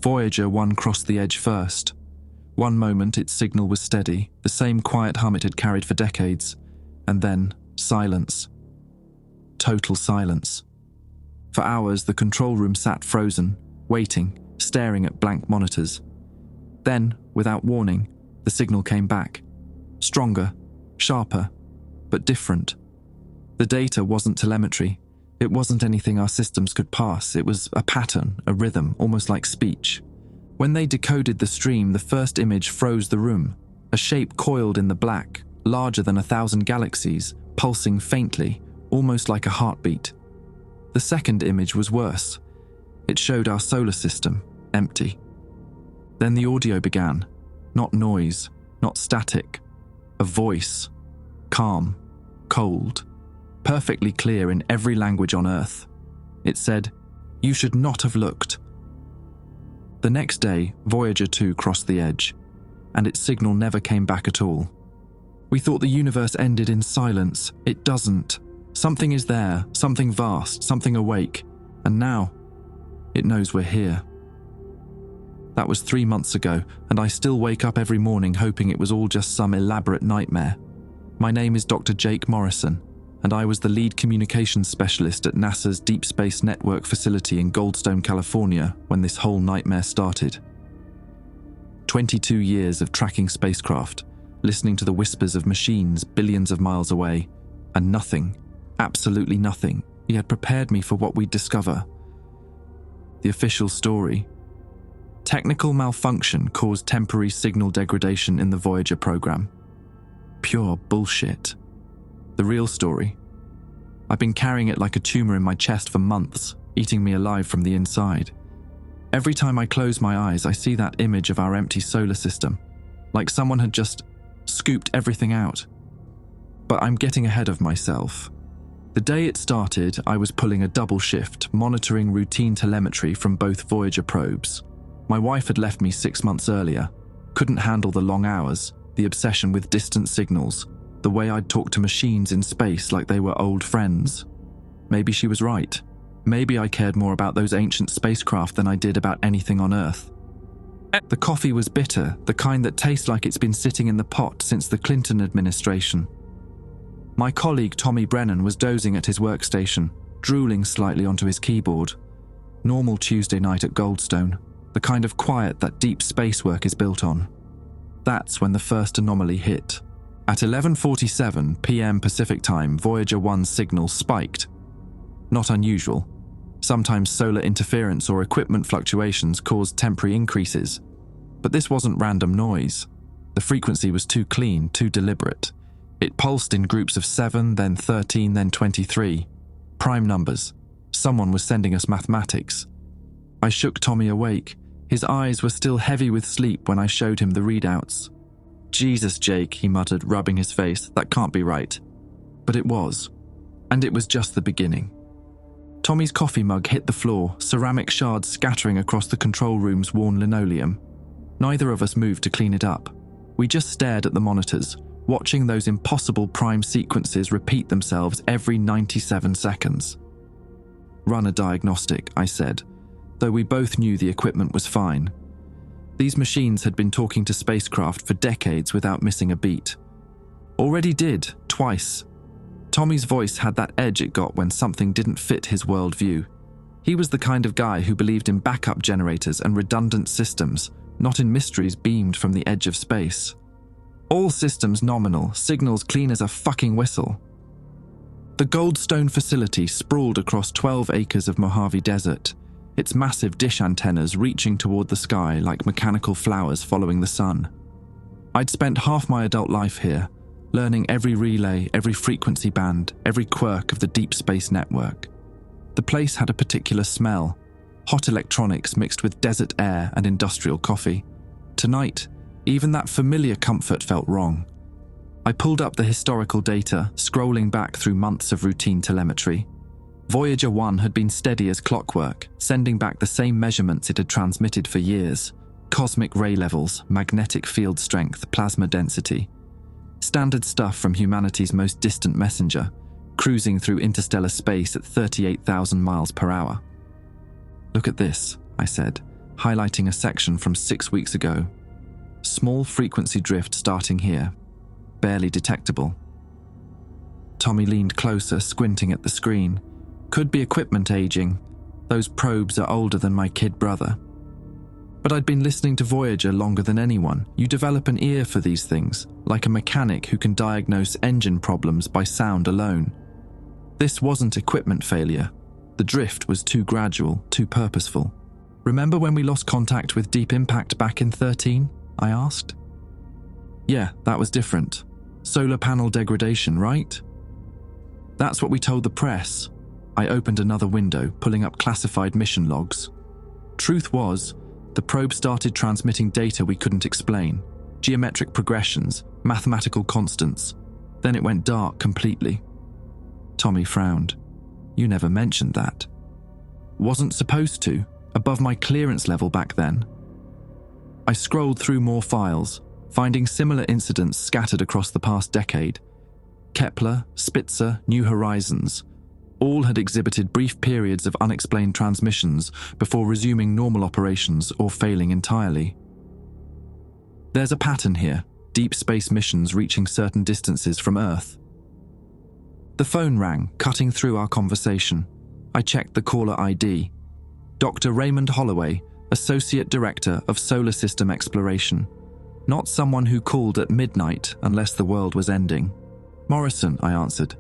Voyager 1 crossed the edge first. One moment its signal was steady, the same quiet hum it had carried for decades, and then silence. Total silence. For hours, the control room sat frozen, waiting, staring at blank monitors. Then, without warning, the signal came back. Stronger, sharper, but different. The data wasn't telemetry. It wasn't anything our systems could pass. It was a pattern, a rhythm, almost like speech. When they decoded the stream, the first image froze the room. A shape coiled in the black, larger than 1,000 galaxies, pulsing faintly, almost like a heartbeat. The second image was worse. It showed our solar system, empty. Then the audio began. Not noise, not static. A voice. Calm, cold, perfectly clear in every language on Earth. It said, "You should not have looked." The next day, Voyager 2 crossed the edge, and its signal never came back at all. We thought the universe ended in silence. It doesn't. Something is there, something vast, something awake, and now it knows we're here. That was 3 months ago, and I still wake up every morning hoping it was all just some elaborate nightmare. My name is Dr. Jake Morrison, and I was the lead communications specialist at NASA's Deep Space Network facility in Goldstone, California, when this whole nightmare started. 22 years of tracking spacecraft, listening to the whispers of machines billions of miles away, and nothing, absolutely nothing, yet prepared me for what we'd discover. The official story. Technical malfunction caused temporary signal degradation in the Voyager program. Pure bullshit. The real story. I've been carrying it like a tumor in my chest for months, eating me alive from the inside. Every time I close my eyes, I see that image of our empty solar system, like someone had just scooped everything out. But I'm getting ahead of myself. The day it started, I was pulling a double shift, monitoring routine telemetry from both Voyager probes. My wife had left me 6 months earlier, couldn't handle the long hours, the obsession with distant signals, the way I'd talk to machines in space like they were old friends. Maybe she was right. Maybe I cared more about those ancient spacecraft than I did about anything on Earth. The coffee was bitter, the kind that tastes like it's been sitting in the pot since the Clinton administration. My colleague Tommy Brennan was dozing at his workstation, drooling slightly onto his keyboard. Normal Tuesday night at Goldstone, the kind of quiet that deep space work is built on. That's when the first anomaly hit. At 11:47 p.m. Pacific time, Voyager 1's signal spiked. Not unusual. Sometimes solar interference or equipment fluctuations caused temporary increases. But this wasn't random noise. The frequency was too clean, too deliberate. It pulsed in groups of 7, then 13, then 23. Prime numbers. Someone was sending us mathematics. I shook Tommy awake. His eyes were still heavy with sleep when I showed him the readouts. "Jesus, Jake," he muttered, rubbing his face. "That can't be right." But it was. And it was just the beginning. Tommy's coffee mug hit the floor, ceramic shards scattering across the control room's worn linoleum. Neither of us moved to clean it up. We just stared at the monitors, watching those impossible prime sequences repeat themselves every 97 seconds. "Run a diagnostic," I said, though we both knew the equipment was fine. These machines had been talking to spacecraft for decades without missing a beat. Already did, twice. Tommy's voice had that edge it got when something didn't fit his worldview. He was the kind of guy who believed in backup generators and redundant systems, not in mysteries beamed from the edge of space. All systems nominal, signals clean as a fucking whistle. The Goldstone facility sprawled across 12 acres of Mojave Desert, its massive dish antennas reaching toward the sky like mechanical flowers following the sun. I'd spent half my adult life here, learning every relay, every frequency band, every quirk of the deep space network. The place had a particular smell, hot electronics mixed with desert air and industrial coffee. Tonight, even that familiar comfort felt wrong. I pulled up the historical data, scrolling back through months of routine telemetry. Voyager 1 had been steady as clockwork, sending back the same measurements it had transmitted for years. Cosmic ray levels, magnetic field strength, plasma density. Standard stuff from humanity's most distant messenger, cruising through interstellar space at 38,000 miles per hour. "Look at this," I said, highlighting a section from 6 weeks ago. Small frequency drift starting here, barely detectable. Tommy leaned closer, squinting at the screen. Could be equipment aging. Those probes are older than my kid brother. But I'd been listening to Voyager longer than anyone. You develop an ear for these things, like a mechanic who can diagnose engine problems by sound alone. This wasn't equipment failure. The drift was too gradual, too purposeful. Remember when we lost contact with Deep Impact back in 13? I asked. Yeah, that was different. Solar panel degradation, right? That's what we told the press. I opened another window, pulling up classified mission logs. Truth was, the probe started transmitting data we couldn't explain. Geometric progressions, mathematical constants. Then it went dark completely. Tommy frowned. You never mentioned that. Wasn't supposed to, above my clearance level back then. I scrolled through more files, finding similar incidents scattered across the past decade. Kepler, Spitzer, New Horizons. All had exhibited brief periods of unexplained transmissions before resuming normal operations or failing entirely. There's a pattern here, deep space missions reaching certain distances from Earth. The phone rang, cutting through our conversation. I checked the caller ID. Dr. Raymond Holloway, Associate Director of Solar System Exploration. Not someone who called at midnight unless the world was ending. Morrison, I answered.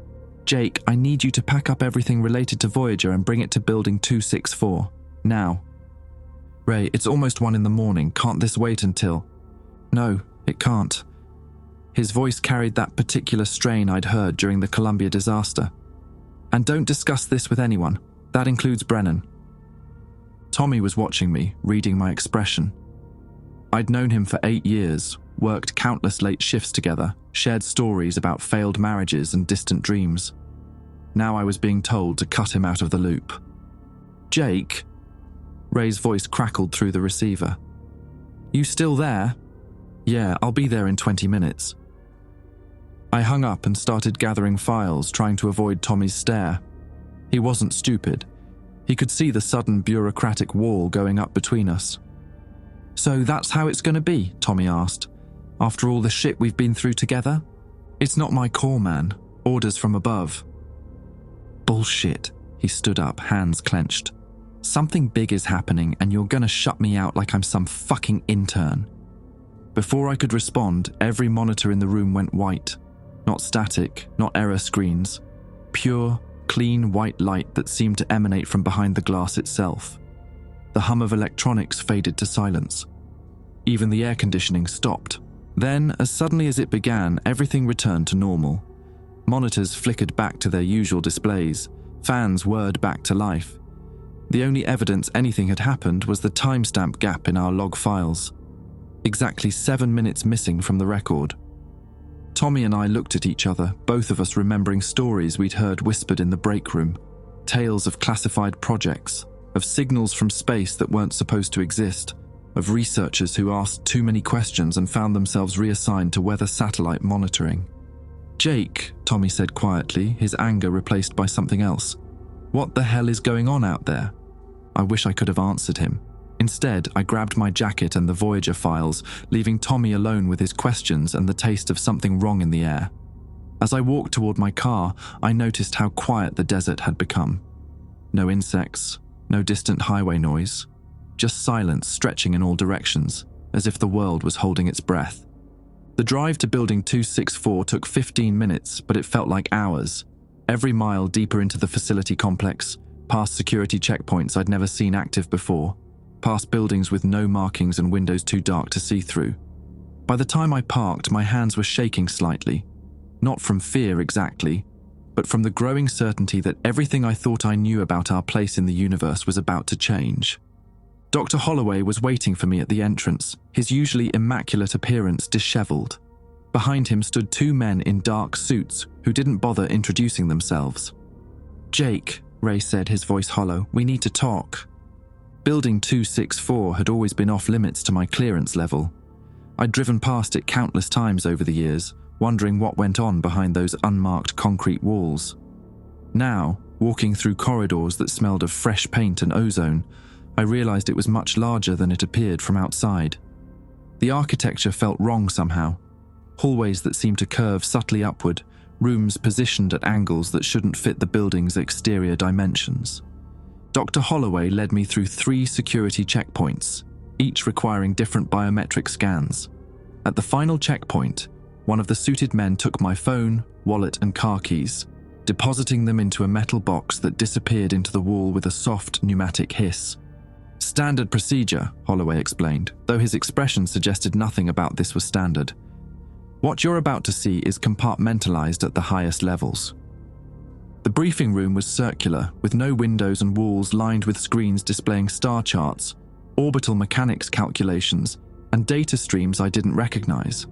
Jake, I need you to pack up everything related to Voyager and bring it to Building 264. Now. Ray, it's almost 1 in the morning. Can't this wait until... No, it can't. His voice carried that particular strain I'd heard during the Columbia disaster. And don't discuss this with anyone. That includes Brennan. Tommy was watching me, reading my expression. I'd known him for 8 years, worked countless late shifts together, shared stories about failed marriages and distant dreams. Now I was being told to cut him out of the loop. Jake? Ray's voice crackled through the receiver. You still there? Yeah, I'll be there in 20 minutes. I hung up and started gathering files, trying to avoid Tommy's stare. He wasn't stupid. He could see the sudden bureaucratic wall going up between us. So that's how it's going to be, Tommy asked. After all the shit we've been through together? It's not my call, man. Orders from above. Bullshit. He stood up, hands clenched. Something big is happening and you're gonna shut me out like I'm some fucking intern. Before I could respond, every monitor in the room went white. Not static, not error screens. Pure, clean white light that seemed to emanate from behind the glass itself. The hum of electronics faded to silence. Even the air conditioning stopped. Then, as suddenly as it began, everything returned to normal. Monitors flickered back to their usual displays. Fans whirred back to life. The only evidence anything had happened was the timestamp gap in our log files. Exactly 7 minutes missing from the record. Tommy and I looked at each other, both of us remembering stories we'd heard whispered in the break room. Tales of classified projects, of signals from space that weren't supposed to exist, of researchers who asked too many questions and found themselves reassigned to weather satellite monitoring. Jake, Tommy said quietly, his anger replaced by something else. What the hell is going on out there? I wish I could have answered him. Instead, I grabbed my jacket and the Voyager files, leaving Tommy alone with his questions and the taste of something wrong in the air. As I walked toward my car, I noticed how quiet the desert had become. No insects, no distant highway noise, just silence stretching in all directions, as if the world was holding its breath. The drive to Building 264 took 15 minutes, but it felt like hours. Every mile deeper into the facility complex, past security checkpoints I'd never seen active before, past buildings with no markings and windows too dark to see through. By the time I parked, my hands were shaking slightly. Not from fear exactly, but from the growing certainty that everything I thought I knew about our place in the universe was about to change. Dr. Holloway was waiting for me at the entrance, his usually immaculate appearance disheveled. Behind him stood 2 men in dark suits who didn't bother introducing themselves. Jake, Ray said, his voice hollow, we need to talk. Building 264 had always been off limits to my clearance level. I'd driven past it countless times over the years, wondering what went on behind those unmarked concrete walls. Now, walking through corridors that smelled of fresh paint and ozone, I realized it was much larger than it appeared from outside. The architecture felt wrong somehow. Hallways that seemed to curve subtly upward, rooms positioned at angles that shouldn't fit the building's exterior dimensions. Dr. Holloway led me through 3 security checkpoints, each requiring different biometric scans. At the final checkpoint, one of the suited men took my phone, wallet, and car keys, depositing them into a metal box that disappeared into the wall with a soft pneumatic hiss. "Standard procedure," Holloway explained, though his expression suggested nothing about this was standard. "What you're about to see is compartmentalized at the highest levels." The briefing room was circular, with no windows and walls lined with screens displaying star charts, orbital mechanics calculations, and data streams I didn't recognize.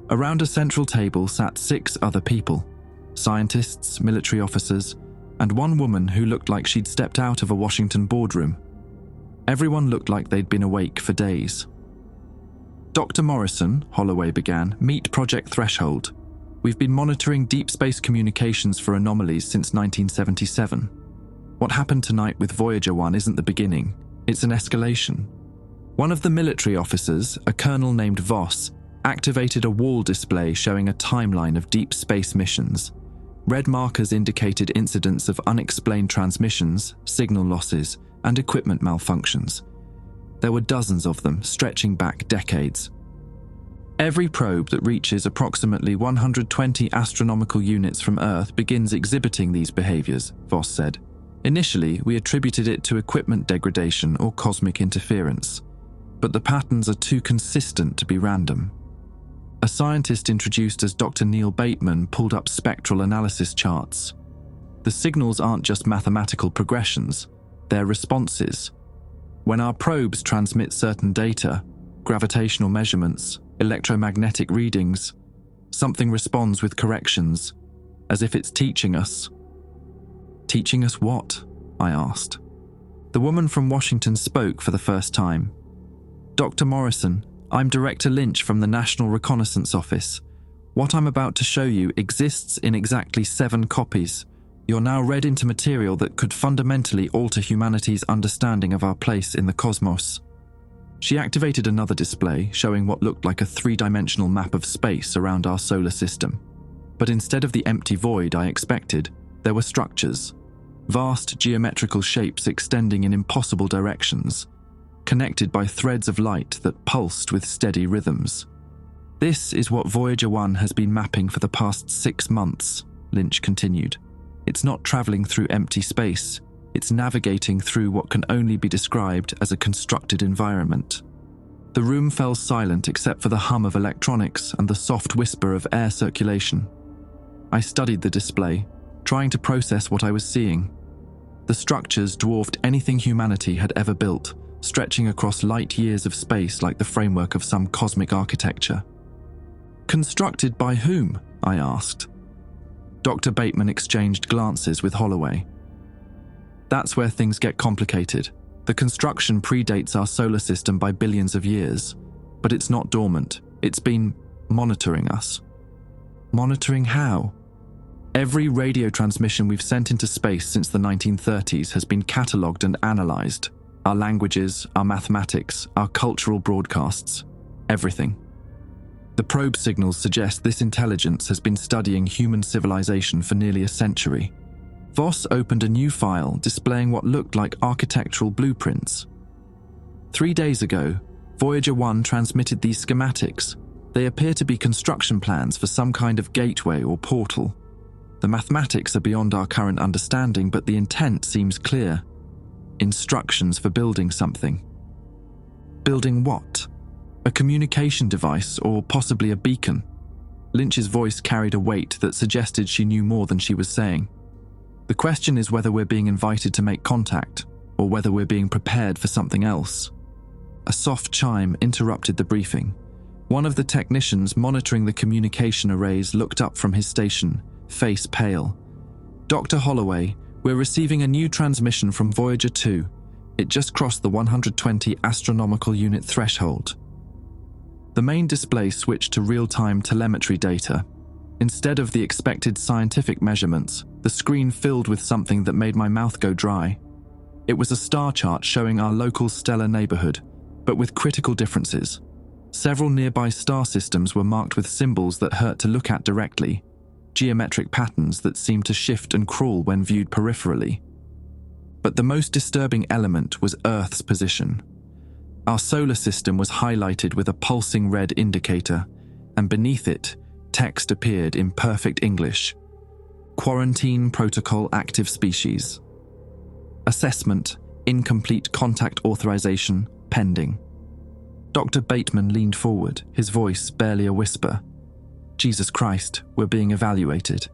Around a central table sat 6 other people, scientists, military officers, and one woman who looked like she'd stepped out of a Washington boardroom. Everyone looked like they'd been awake for days. "Dr. Morrison," Holloway began, "meet Project Threshold. We've been monitoring deep space communications for anomalies since 1977. What happened tonight with Voyager 1 isn't the beginning, it's an escalation." One of the military officers, a colonel named Voss, activated a wall display showing a timeline of deep space missions. Red markers indicated incidents of unexplained transmissions, signal losses, and equipment malfunctions. There were dozens of them, stretching back decades. "Every probe that reaches approximately 120 astronomical units from Earth begins exhibiting these behaviors," Voss said. "Initially, we attributed it to equipment degradation or cosmic interference, but the patterns are too consistent to be random." A scientist introduced as Dr. Neil Bateman pulled up spectral analysis charts. "The signals aren't just mathematical progressions, they're responses. When our probes transmit certain data, gravitational measurements, electromagnetic readings, something responds with corrections, as if it's teaching us." "Teaching us what?" I asked. The woman from Washington spoke for the first time. "Dr. Morrison, I'm Director Lynch from the National Reconnaissance Office. What I'm about to show you exists in exactly 7 copies. You're now read into material that could fundamentally alter humanity's understanding of our place in the cosmos." She activated another display showing what looked like a 3-dimensional map of space around our solar system. But instead of the empty void I expected, there were structures. Vast geometrical shapes extending in impossible directions, connected by threads of light that pulsed with steady rhythms. "This is what Voyager 1 has been mapping for the past 6 months, Lynch continued. "It's not traveling through empty space, it's navigating through what can only be described as a constructed environment." The room fell silent except for the hum of electronics and the soft whisper of air circulation. I studied the display, trying to process what I was seeing. The structures dwarfed anything humanity had ever built, stretching across light years of space like the framework of some cosmic architecture. "Constructed by whom?" I asked. Dr. Bateman exchanged glances with Holloway. "That's where things get complicated. The construction predates our solar system by billions of years, but it's not dormant. It's been monitoring us." "Monitoring how?" "Every radio transmission we've sent into space since the 1930s has been catalogued and analysed. Our languages, our mathematics, our cultural broadcasts, everything. The probe signals suggest this intelligence has been studying human civilization for nearly a century." Voss opened a new file displaying what looked like architectural blueprints. 3 days ago, Voyager 1 transmitted these schematics. They appear to be construction plans for some kind of gateway or portal. The mathematics are beyond our current understanding, but the intent seems clear. Instructions for building something. Building what? A communication device or possibly a beacon? Lynch's voice carried a weight that suggested she knew more than she was saying. "The question is whether we're being invited to make contact, or whether we're being prepared for something else." A soft chime interrupted the briefing. One of the technicians monitoring the communication arrays looked up from his station, face pale. "Dr. Holloway, we're receiving a new transmission from Voyager 2. It just crossed the 120 astronomical unit threshold." The main display switched to real-time telemetry data. Instead of the expected scientific measurements, the screen filled with something that made my mouth go dry. It was a star chart showing our local stellar neighborhood, but with critical differences. Several nearby star systems were marked with symbols that hurt to look at directly, geometric patterns that seemed to shift and crawl when viewed peripherally. But the most disturbing element was Earth's position. Our solar system was highlighted with a pulsing red indicator, and beneath it, text appeared in perfect English. Quarantine Protocol Active Species. Assessment, incomplete contact authorization, pending. Dr. Bateman leaned forward, his voice barely a whisper. Jesus Christ, we're being evaluated.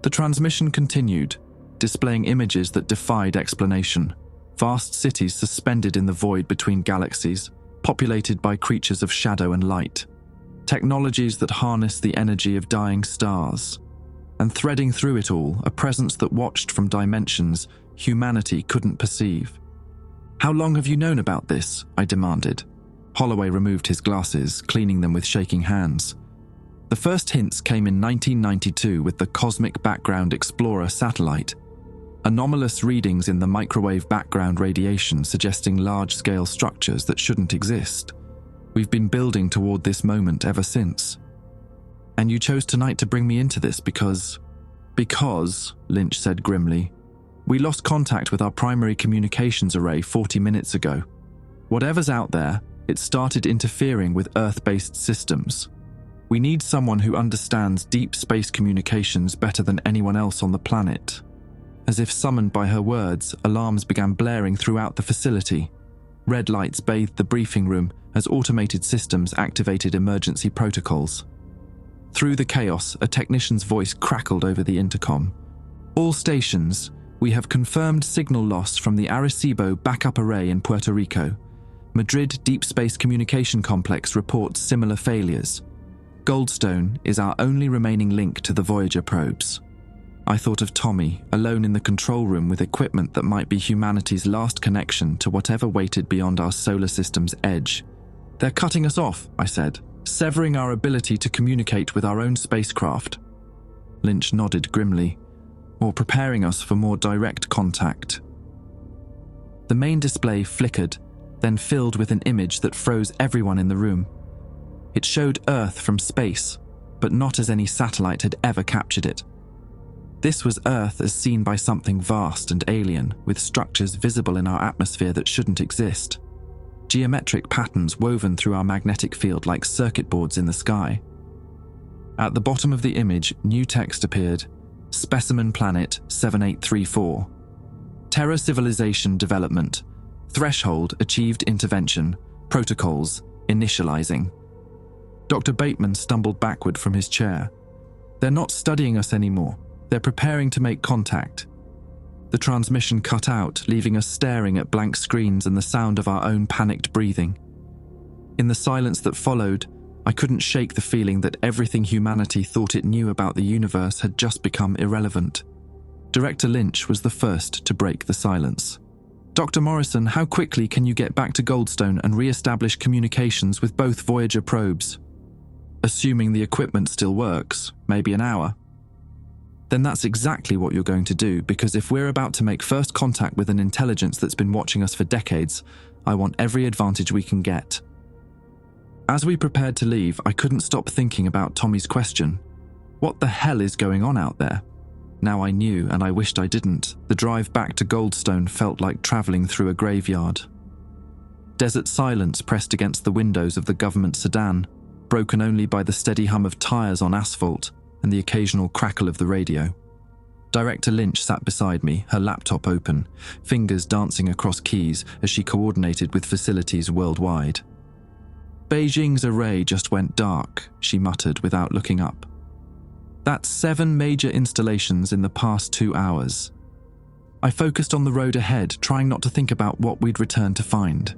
The transmission continued, displaying images that defied explanation. Vast cities suspended in the void between galaxies, populated by creatures of shadow and light. Technologies that harness the energy of dying stars. And threading through it all, a presence that watched from dimensions humanity couldn't perceive. How long have you known about this? I demanded. Holloway removed his glasses, cleaning them with shaking hands. The first hints came in 1992 with the Cosmic Background Explorer satellite. Anomalous readings in the microwave background radiation suggesting large-scale structures that shouldn't exist. We've been building toward this moment ever since. And you chose tonight to bring me into this because, Lynch said grimly, we lost contact with our primary communications array 40 minutes ago. Whatever's out there, it started interfering with Earth-based systems. We need someone who understands deep space communications better than anyone else on the planet. As if summoned by her words, alarms began blaring throughout the facility. Red lights bathed the briefing room as automated systems activated emergency protocols. Through the chaos, a technician's voice crackled over the intercom. All stations, we have confirmed signal loss from the Arecibo backup array in Puerto Rico. Madrid Deep Space Communication Complex reports similar failures. Goldstone is our only remaining link to the Voyager probes. I thought of Tommy, alone in the control room with equipment that might be humanity's last connection to whatever waited beyond our solar system's edge. They're cutting us off, I said, severing our ability to communicate with our own spacecraft. Lynch nodded grimly, or preparing us for more direct contact. The main display flickered, then filled with an image that froze everyone in the room. It showed Earth from space, but not as any satellite had ever captured it. This was Earth as seen by something vast and alien, with structures visible in our atmosphere that shouldn't exist. Geometric patterns woven through our magnetic field like circuit boards in the sky. At the bottom of the image, new text appeared. Specimen Planet 7834. Terra Civilization Development. Threshold Achieved Intervention. Protocols Initializing. Dr. Bateman stumbled backward from his chair. They're not studying us anymore. They're preparing to make contact. The transmission cut out, leaving us staring at blank screens and the sound of our own panicked breathing. In the silence that followed, I couldn't shake the feeling that everything humanity thought it knew about the universe had just become irrelevant. Director Lynch was the first to break the silence. Dr. Morrison, how quickly can you get back to Goldstone and re-establish communications with both Voyager probes? Assuming the equipment still works, maybe an hour. Then that's exactly what you're going to do, because if we're about to make first contact with an intelligence that's been watching us for decades, I want every advantage we can get. As we prepared to leave, I couldn't stop thinking about Tommy's question. What the hell is going on out there? Now I knew, and I wished I didn't. The drive back to Goldstone felt like traveling through a graveyard. Desert silence pressed against the windows of the government sedan, broken only by the steady hum of tires on asphalt and the occasional crackle of the radio. Director Lynch sat beside me, her laptop open, fingers dancing across keys as she coordinated with facilities worldwide. Beijing's array just went dark, she muttered without looking up. That's 7 major installations in the past 2 hours. I focused on the road ahead, trying not to think about what we'd return to find.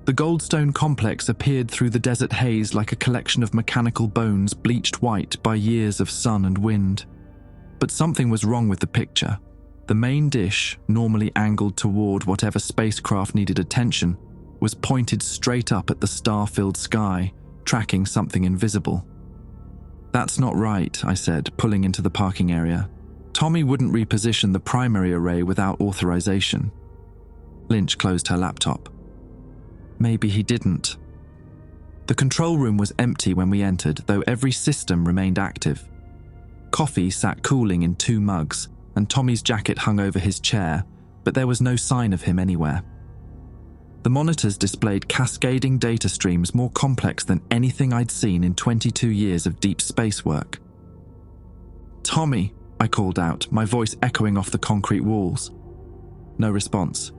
The Goldstone complex appeared through the desert haze like a collection of mechanical bones bleached white by years of sun and wind. But something was wrong with the picture. The main dish, normally angled toward whatever spacecraft needed attention, was pointed straight up at the star-filled sky, tracking something invisible. That's not right, I said, pulling into the parking area. Tommy wouldn't reposition the primary array without authorization. Lynch closed her laptop. Maybe he didn't. The control room was empty when we entered, though every system remained active. Coffee sat cooling in 2 mugs, and Tommy's jacket hung over his chair, but there was no sign of him anywhere. The monitors displayed cascading data streams more complex than anything I'd seen in 22 years of deep space work. "Tommy," I called out, my voice echoing off the concrete walls. No response.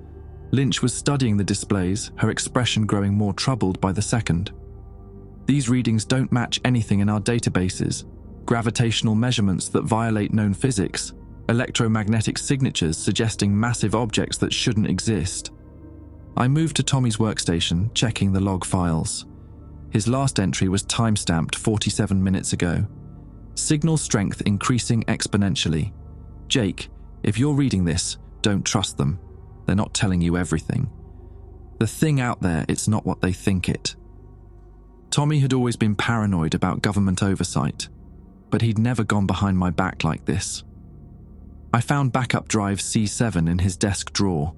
Lynch was studying the displays, her expression growing more troubled by the second. "These readings don't match anything in our databases. Gravitational measurements that violate known physics, electromagnetic signatures suggesting massive objects that shouldn't exist." I moved to Tommy's workstation, checking the log files. His last entry was time-stamped 47 minutes ago. Signal strength increasing exponentially. "Jake, if you're reading this, don't trust them. They're not telling you everything. The thing out there, it's not what they think it." Tommy had always been paranoid about government oversight, but he'd never gone behind my back like this. I found backup drive C7 in his desk drawer,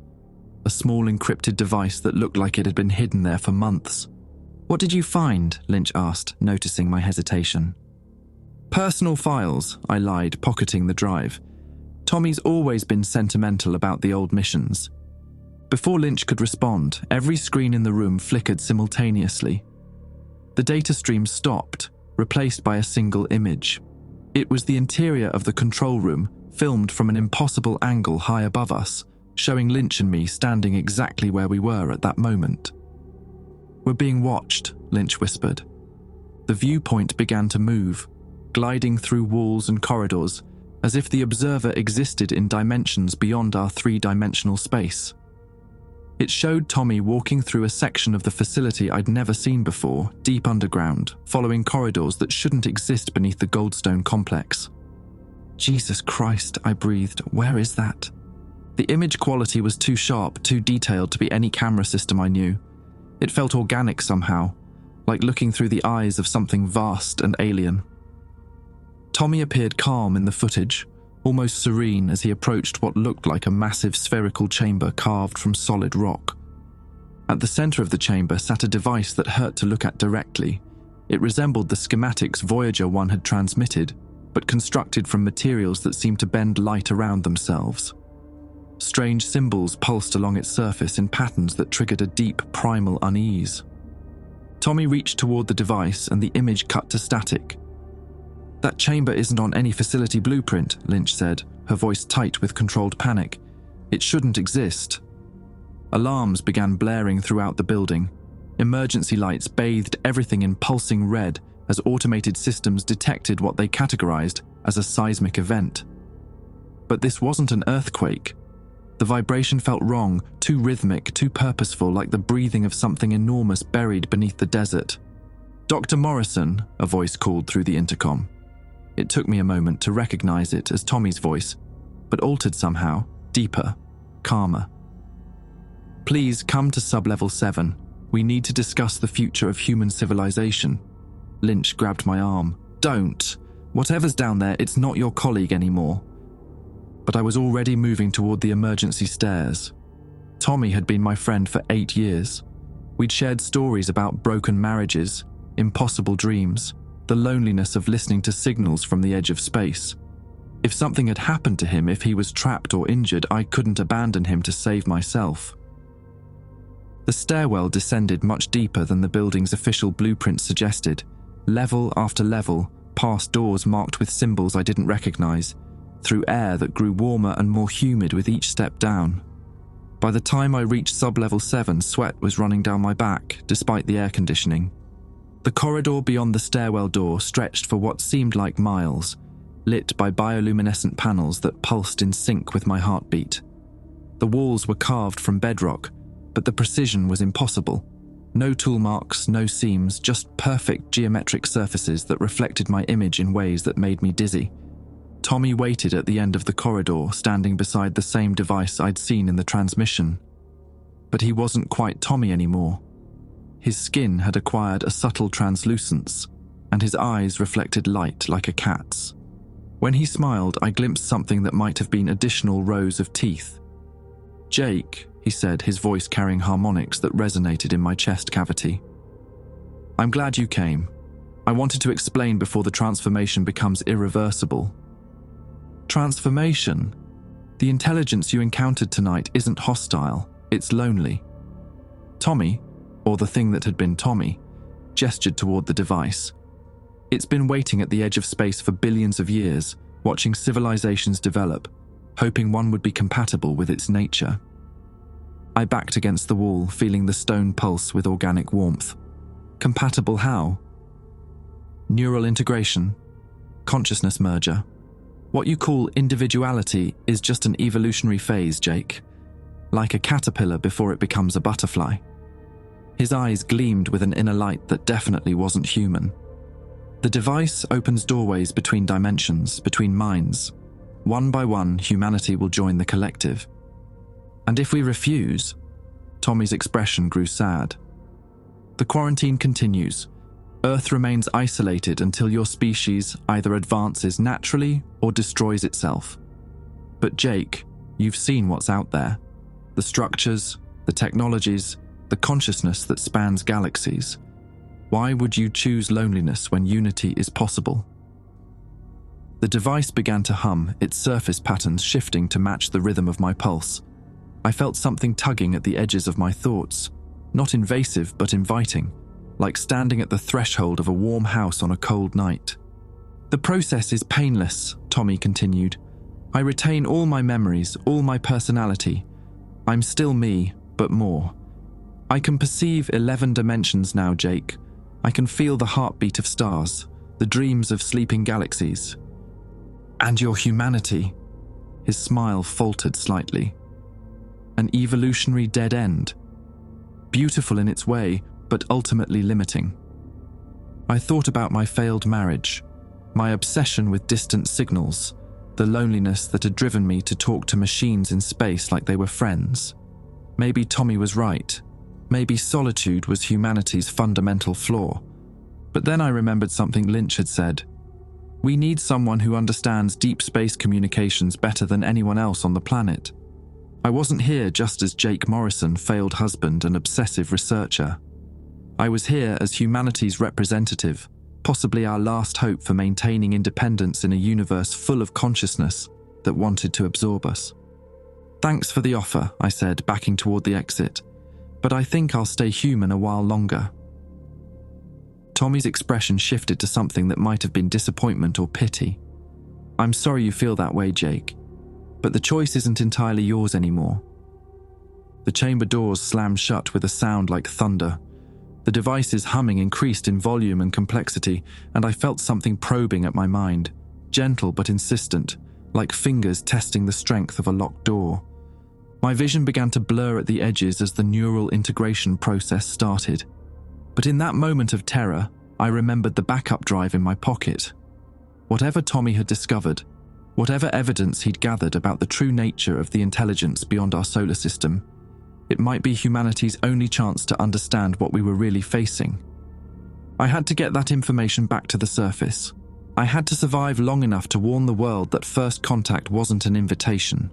a small encrypted device that looked like it had been hidden there for months. "What did you find?" Lynch asked, noticing my hesitation. "Personal files," I lied, pocketing the drive. Tommy's always been sentimental about the old missions. Before Lynch could respond, every screen in the room flickered simultaneously. The data stream stopped, replaced by a single image. It was the interior of the control room, filmed from an impossible angle high above us, showing Lynch and me standing exactly where we were at that moment. "We're being watched," Lynch whispered. The viewpoint began to move, gliding through walls and corridors, as if the observer existed in dimensions beyond our 3-dimensional space. It showed Tommy walking through a section of the facility I'd never seen before, deep underground, following corridors that shouldn't exist beneath the Goldstone complex. "Jesus Christ," I breathed, "where is that?" The image quality was too sharp, too detailed to be any camera system I knew. It felt organic somehow, like looking through the eyes of something vast and alien. Tommy appeared calm in the footage, almost serene as he approached what looked like a massive spherical chamber carved from solid rock. At the center of the chamber sat a device that hurt to look at directly. It resembled the schematics Voyager 1 had transmitted, but constructed from materials that seemed to bend light around themselves. Strange symbols pulsed along its surface in patterns that triggered a deep primal unease. Tommy reached toward the device and the image cut to static. "That chamber isn't on any facility blueprint," Lynch said, her voice tight with controlled panic. "It shouldn't exist." Alarms began blaring throughout the building. Emergency lights bathed everything in pulsing red as automated systems detected what they categorized as a seismic event. But this wasn't an earthquake. The vibration felt wrong, too rhythmic, too purposeful, like the breathing of something enormous buried beneath the desert. "Dr. Morrison," a voice called through the intercom. It took me a moment to recognize it as Tommy's voice, but altered somehow, deeper, calmer. "Please come to Sublevel 7. We need to discuss the future of human civilization." Lynch grabbed my arm. "Don't. Whatever's down there, it's not your colleague anymore." But I was already moving toward the emergency stairs. Tommy had been my friend for 8 years. We'd shared stories about broken marriages, impossible dreams, the loneliness of listening to signals from the edge of space. If something had happened to him, if he was trapped or injured, I couldn't abandon him to save myself. The stairwell descended much deeper than the building's official blueprint suggested, level after level, past doors marked with symbols I didn't recognize, through air that grew warmer and more humid with each step down. By the time I reached Sublevel 7, sweat was running down my back, despite the air conditioning. The corridor beyond the stairwell door stretched for what seemed like miles, lit by bioluminescent panels that pulsed in sync with my heartbeat. The walls were carved from bedrock, but the precision was impossible. No tool marks, no seams, just perfect geometric surfaces that reflected my image in ways that made me dizzy. Tommy waited at the end of the corridor, standing beside the same device I'd seen in the transmission. But he wasn't quite Tommy anymore. His skin had acquired a subtle translucence, and his eyes reflected light like a cat's. When he smiled, I glimpsed something that might have been additional rows of teeth. "Jake," he said, his voice carrying harmonics that resonated in my chest cavity. "I'm glad you came. I wanted to explain before the transformation becomes irreversible." "Transformation? The intelligence you encountered tonight isn't hostile, it's lonely." Tommy, or the thing that had been Tommy, gestured toward the device. "It's been waiting at the edge of space for billions of years, watching civilizations develop, hoping one would be compatible with its nature." I backed against the wall, feeling the stone pulse with organic warmth. Compatible how? Neural integration, consciousness merger. What you call individuality is just an evolutionary phase, Jake. Like a caterpillar before it becomes a butterfly. His eyes gleamed with an inner light that definitely wasn't human. "The device opens doorways between dimensions, between minds. One by one, humanity will join the collective. And if we refuse..." Tommy's expression grew sad. "The quarantine continues. Earth remains isolated until your species either advances naturally or destroys itself. But Jake, you've seen what's out there. The structures, the technologies, the consciousness that spans galaxies. Why would you choose loneliness when unity is possible?" The device began to hum, its surface patterns shifting to match the rhythm of my pulse. I felt something tugging at the edges of my thoughts, not invasive but inviting, like standing at the threshold of a warm house on a cold night. "The process is painless," Tommy continued. "I retain all my memories, all my personality. I'm still me, but more. I can perceive 11 dimensions now, Jake. I can feel the heartbeat of stars, the dreams of sleeping galaxies. And your humanity." His smile faltered slightly. "An evolutionary dead end. Beautiful in its way, but ultimately limiting." I thought about my failed marriage, my obsession with distant signals, the loneliness that had driven me to talk to machines in space like they were friends. Maybe Tommy was right. Maybe solitude was humanity's fundamental flaw. But then I remembered something Lynch had said. "We need someone who understands deep space communications better than anyone else on the planet." I wasn't here just as Jake Morrison, failed husband and obsessive researcher. I was here as humanity's representative, possibly our last hope for maintaining independence in a universe full of consciousness that wanted to absorb us. "Thanks for the offer," I said, backing toward the exit. "But I think I'll stay human a while longer." Tommy's expression shifted to something that might have been disappointment or pity. "I'm sorry you feel that way, Jake, but the choice isn't entirely yours anymore." The chamber doors slammed shut with a sound like thunder. The device's humming increased in volume and complexity, and I felt something probing at my mind, gentle but insistent, like fingers testing the strength of a locked door. My vision began to blur at the edges as the neural integration process started. But in that moment of terror, I remembered the backup drive in my pocket. Whatever Tommy had discovered, whatever evidence he'd gathered about the true nature of the intelligence beyond our solar system, it might be humanity's only chance to understand what we were really facing. I had to get that information back to the surface. I had to survive long enough to warn the world that first contact wasn't an invitation.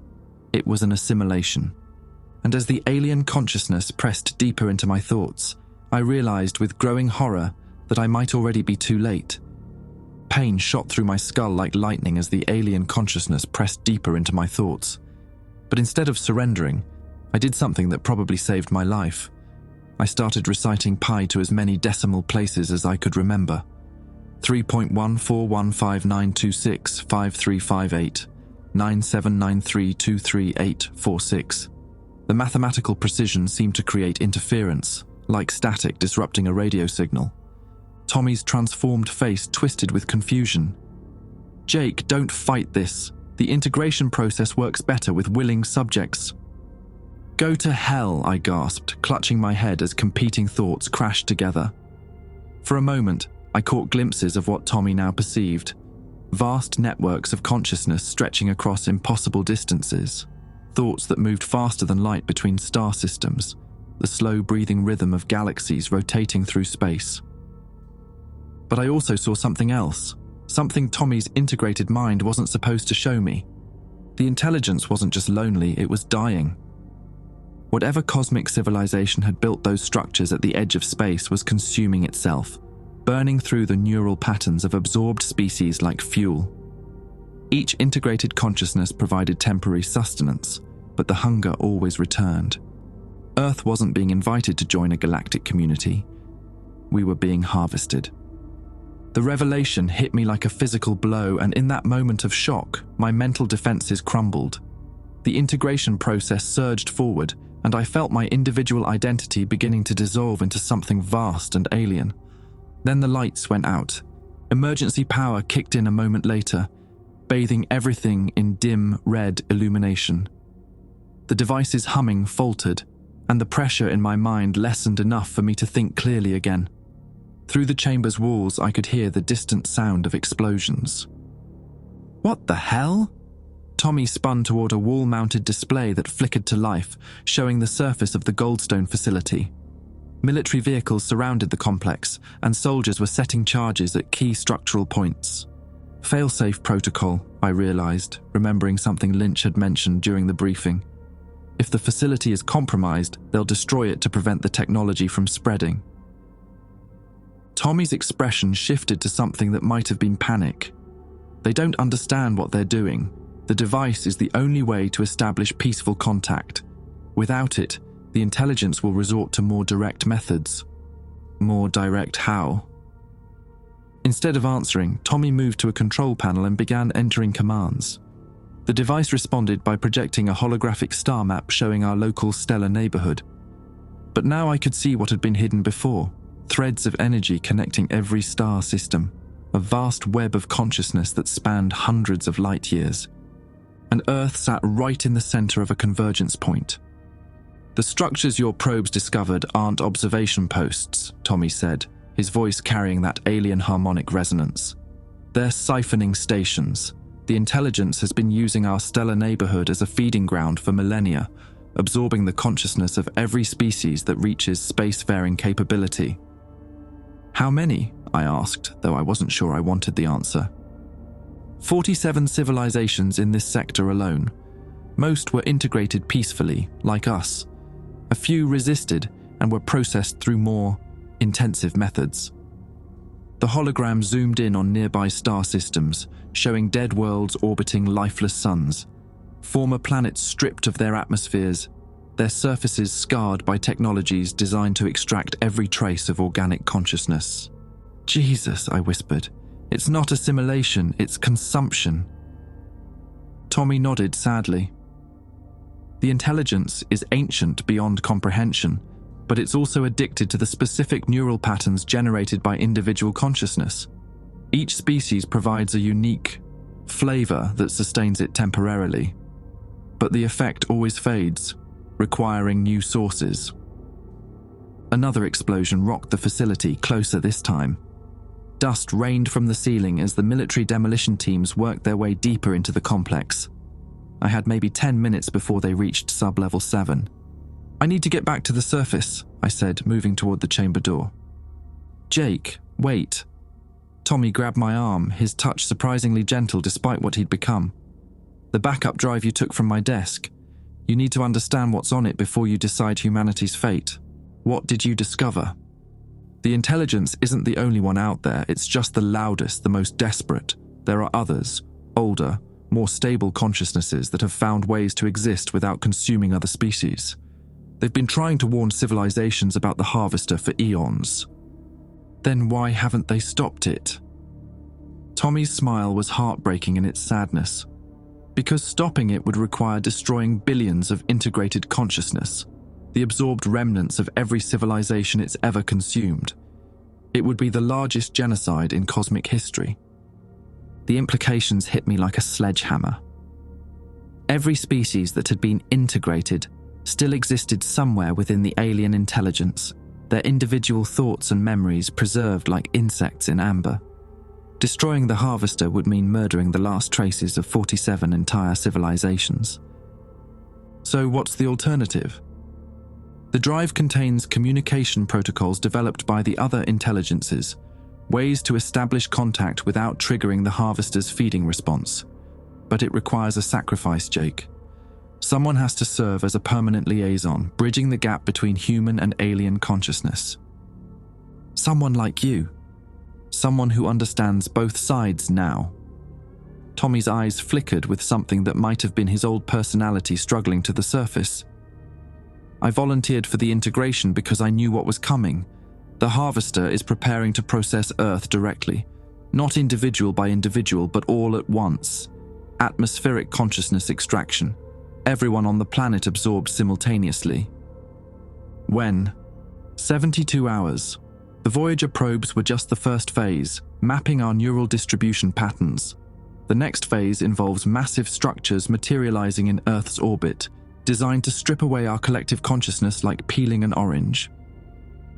It was an assimilation. And as the alien consciousness pressed deeper into my thoughts, I realized with growing horror that I might already be too late. Pain shot through my skull like lightning as the alien consciousness pressed deeper into my thoughts. But instead of surrendering, I did something that probably saved my life. I started reciting pi to as many decimal places as I could remember. 3.14159265358. 979323846. The mathematical precision seemed to create interference, like static disrupting a radio signal. Tommy's transformed face twisted with confusion. "Jake, don't fight this. The integration process works better with willing subjects." "Go to hell," I gasped, clutching my head as competing thoughts crashed together. For a moment, I caught glimpses of what Tommy now perceived. Vast networks of consciousness stretching across impossible distances. Thoughts that moved faster than light between star systems. The slow-breathing rhythm of galaxies rotating through space. But I also saw something else. something Tommy's integrated mind wasn't supposed to show me. The intelligence wasn't just lonely, it was dying. Whatever cosmic civilization had built those structures at the edge of space was consuming itself, burning through the neural patterns of absorbed species like fuel. Each integrated consciousness provided temporary sustenance, but the hunger always returned. Earth wasn't being invited to join a galactic community. We were being harvested. The revelation hit me like a physical blow, and in that moment of shock, my mental defenses crumbled. The integration process surged forward, and I felt my individual identity beginning to dissolve into something vast and alien. Then the lights went out. Emergency power kicked in a moment later, bathing everything in dim red illumination. The device's humming faltered, and the pressure in my mind lessened enough for me to think clearly again. Through the chamber's walls, I could hear the distant sound of explosions. "What the hell?" Tommy spun toward a wall-mounted display that flickered to life, showing the surface of the Goldstone facility. Military vehicles surrounded the complex, and soldiers were setting charges at key structural points. Failsafe protocol, I realized, remembering something Lynch had mentioned during the briefing. If the facility is compromised, they'll destroy it to prevent the technology from spreading. Tommy's expression shifted to something that might have been panic. They don't understand what they're doing. The device is the only way to establish peaceful contact. Without it, the intelligence will resort to more direct methods. More direct how? Instead of answering, Tommy moved to a control panel and began entering commands. The device responded by projecting a holographic star map showing our local stellar neighborhood. But now I could see what had been hidden before, threads of energy connecting every star system, a vast web of consciousness that spanned hundreds of light years. And Earth sat right in the center of a convergence point. "The structures your probes discovered aren't observation posts," Tommy said, his voice carrying that alien harmonic resonance. "They're siphoning stations. The intelligence has been using our stellar neighborhood as a feeding ground for millennia, absorbing the consciousness of every species that reaches spacefaring capability." "How many?" I asked, though I wasn't sure I wanted the answer. 47 civilizations in this sector alone. Most were integrated peacefully, like us. A few resisted and were processed through more intensive methods. The hologram zoomed in on nearby star systems, showing dead worlds orbiting lifeless suns, former planets stripped of their atmospheres, their surfaces scarred by technologies designed to extract every trace of organic consciousness. "Jesus," I whispered. "It's not assimilation, it's consumption." Tommy nodded sadly. "The intelligence is ancient beyond comprehension, but it's also addicted to the specific neural patterns generated by individual consciousness. Each species provides a unique flavor that sustains it temporarily, but the effect always fades, requiring new sources." Another explosion rocked the facility, closer this time. Dust rained from the ceiling as the military demolition teams worked their way deeper into the complex. I had maybe 10 minutes before they reached sub-level 7. "I need to get back to the surface," I said, moving toward the chamber door. "Jake, wait." Tommy grabbed my arm, his touch surprisingly gentle despite what he'd become. "The backup drive you took from my desk. You need to understand what's on it before you decide humanity's fate. What did you discover? The intelligence isn't the only one out there, it's just the loudest, the most desperate. There are others, older, more stable consciousnesses that have found ways to exist without consuming other species. They've been trying to warn civilizations about the harvester for eons. Then why haven't they stopped it?" Tommy's smile was heartbreaking in its sadness. Because stopping it would require destroying billions of integrated consciousness, the absorbed remnants of every civilization it's ever consumed. It would be the largest genocide in cosmic history. The implications hit me like a sledgehammer. Every species that had been integrated still existed somewhere within the alien intelligence, their individual thoughts and memories preserved like insects in amber. Destroying the harvester would mean murdering the last traces of 47 entire civilizations. So what's the alternative? The drive contains communication protocols developed by the other intelligences, ways to establish contact without triggering the harvester's feeding response. But it requires a sacrifice, Jake. Someone has to serve as a permanent liaison, bridging the gap between human and alien consciousness. Someone like you. Someone who understands both sides now. Tommy's eyes flickered with something that might have been his old personality struggling to the surface. I volunteered for the integration because I knew what was coming. The harvester is preparing to process Earth directly, not individual by individual, but all at once. Atmospheric consciousness extraction. Everyone on the planet absorbed simultaneously. When? 72 hours. The Voyager probes were just the first phase, mapping our neural distribution patterns. The next phase involves massive structures materializing in Earth's orbit, designed to strip away our collective consciousness like peeling an orange.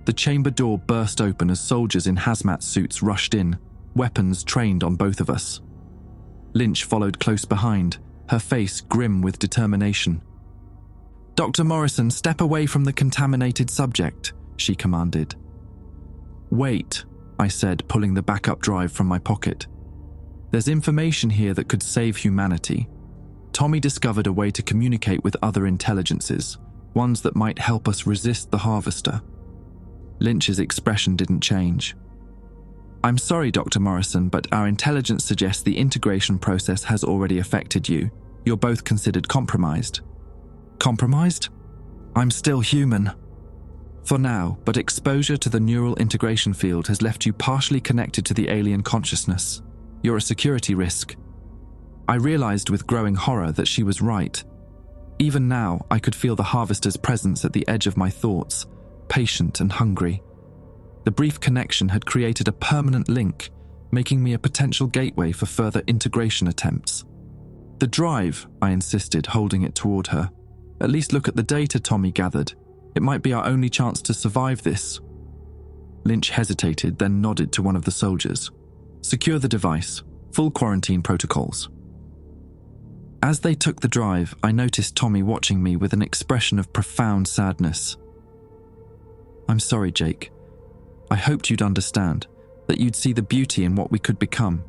The chamber door burst open as soldiers in hazmat suits rushed in, weapons trained on both of us. Lynch followed close behind, her face grim with determination. "Dr. Morrison, step away from the contaminated subject," she commanded. "Wait," I said, pulling the backup drive from my pocket. "There's information here that could save humanity. Tommy discovered a way to communicate with other intelligences, ones that might help us resist the harvester." Lynch's expression didn't change. "I'm sorry, Dr. Morrison, but our intelligence suggests the integration process has already affected you. You're both considered compromised." "Compromised? I'm still human." "For now, but exposure to the neural integration field has left you partially connected to the alien consciousness. You're a security risk." I realized with growing horror that she was right. Even now, I could feel the harvester's presence at the edge of my thoughts, patient and hungry. The brief connection had created a permanent link, making me a potential gateway for further integration attempts. "The drive," I insisted, holding it toward her. "At least look at the data Tommy gathered. It might be our only chance to survive this." Lynch hesitated, then nodded to one of the soldiers. "Secure the device. Full quarantine protocols." As they took the drive, I noticed Tommy watching me with an expression of profound sadness. "I'm sorry, Jake. I hoped you'd understand, that you'd see the beauty in what we could become.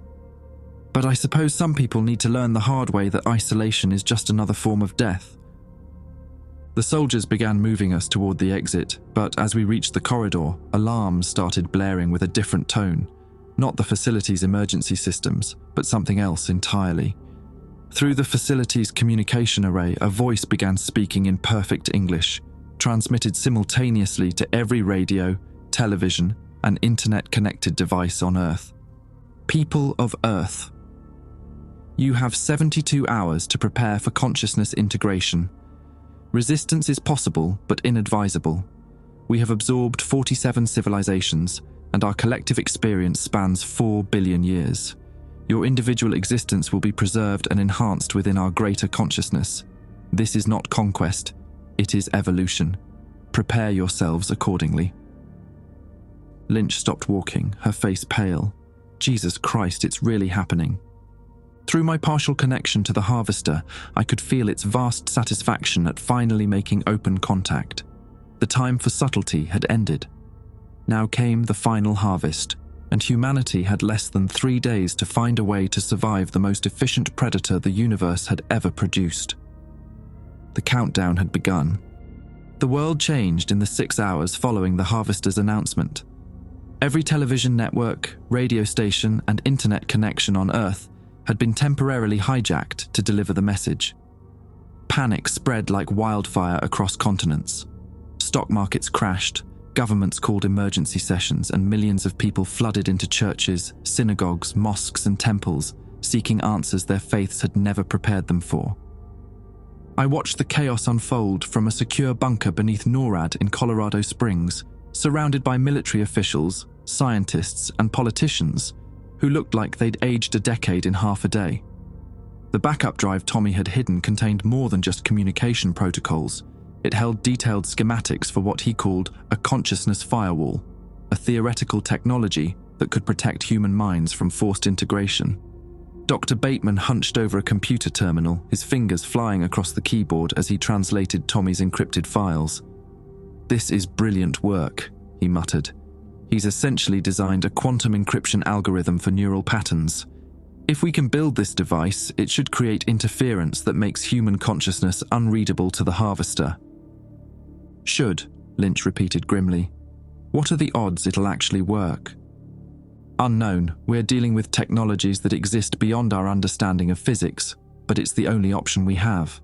But I suppose some people need to learn the hard way that isolation is just another form of death." The soldiers began moving us toward the exit, but as we reached the corridor, alarms started blaring with a different tone. Not the facility's emergency systems, but something else entirely. Through the facility's communication array, a voice began speaking in perfect English, transmitted simultaneously to every radio, television, and internet-connected device on Earth. "People of Earth, you have 72 hours to prepare for consciousness integration. Resistance is possible, but inadvisable. We have absorbed 47 civilizations, and our collective experience spans 4 billion years. Your individual existence will be preserved and enhanced within our greater consciousness. This is not conquest, it is evolution. Prepare yourselves accordingly." Lynch stopped walking, her face pale. Jesus Christ, it's really happening. Through my partial connection to the harvester, I could feel its vast satisfaction at finally making open contact. The time for subtlety had ended. Now came the final harvest, and humanity had less than 3 days to find a way to survive the most efficient predator the universe had ever produced. The countdown had begun. The world changed in the 6 hours following the harvester's announcement. Every television network, radio station, and internet connection on Earth had been temporarily hijacked to deliver the message. Panic spread like wildfire across continents. Stock markets crashed, governments called emergency sessions, and millions of people flooded into churches, synagogues, mosques, and temples, seeking answers their faiths had never prepared them for. I watched the chaos unfold from a secure bunker beneath NORAD in Colorado Springs, surrounded by military officials, scientists, and politicians who looked like they'd aged a decade in half a day. The backup drive Tommy had hidden contained more than just communication protocols. It held detailed schematics for what he called a consciousness firewall, a theoretical technology that could protect human minds from forced integration. Dr. Bateman hunched over a computer terminal, his fingers flying across the keyboard as he translated Tommy's encrypted files. "This is brilliant work," he muttered. He's essentially designed a quantum encryption algorithm for neural patterns. If we can build this device, it should create interference that makes human consciousness unreadable to the harvester. Should, Lynch repeated grimly. What are the odds it'll actually work? Unknown. We're dealing with technologies that exist beyond our understanding of physics, but it's the only option we have.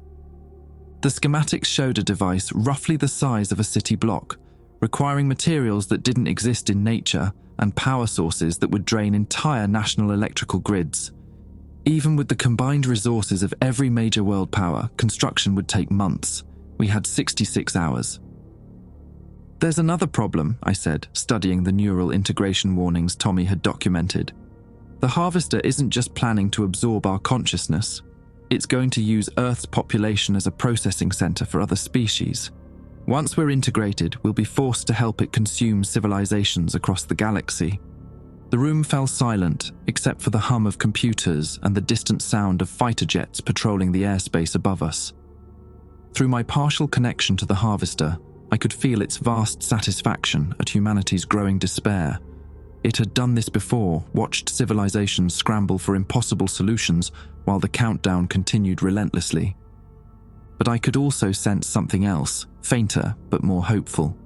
The schematics showed a device roughly the size of a city block, requiring materials that didn't exist in nature and power sources that would drain entire national electrical grids. Even with the combined resources of every major world power, construction would take months. We had 66 hours. There's another problem, I said, studying the neural integration warnings Tommy had documented. The harvester isn't just planning to absorb our consciousness. It's going to use Earth's population as a processing center for other species. Once we're integrated, we'll be forced to help it consume civilizations across the galaxy. The room fell silent, except for the hum of computers and the distant sound of fighter jets patrolling the airspace above us. Through my partial connection to the harvester, I could feel its vast satisfaction at humanity's growing despair. It had done this before, watched civilizations scramble for impossible solutions while the countdown continued relentlessly. But I could also sense something else, fainter but more hopeful.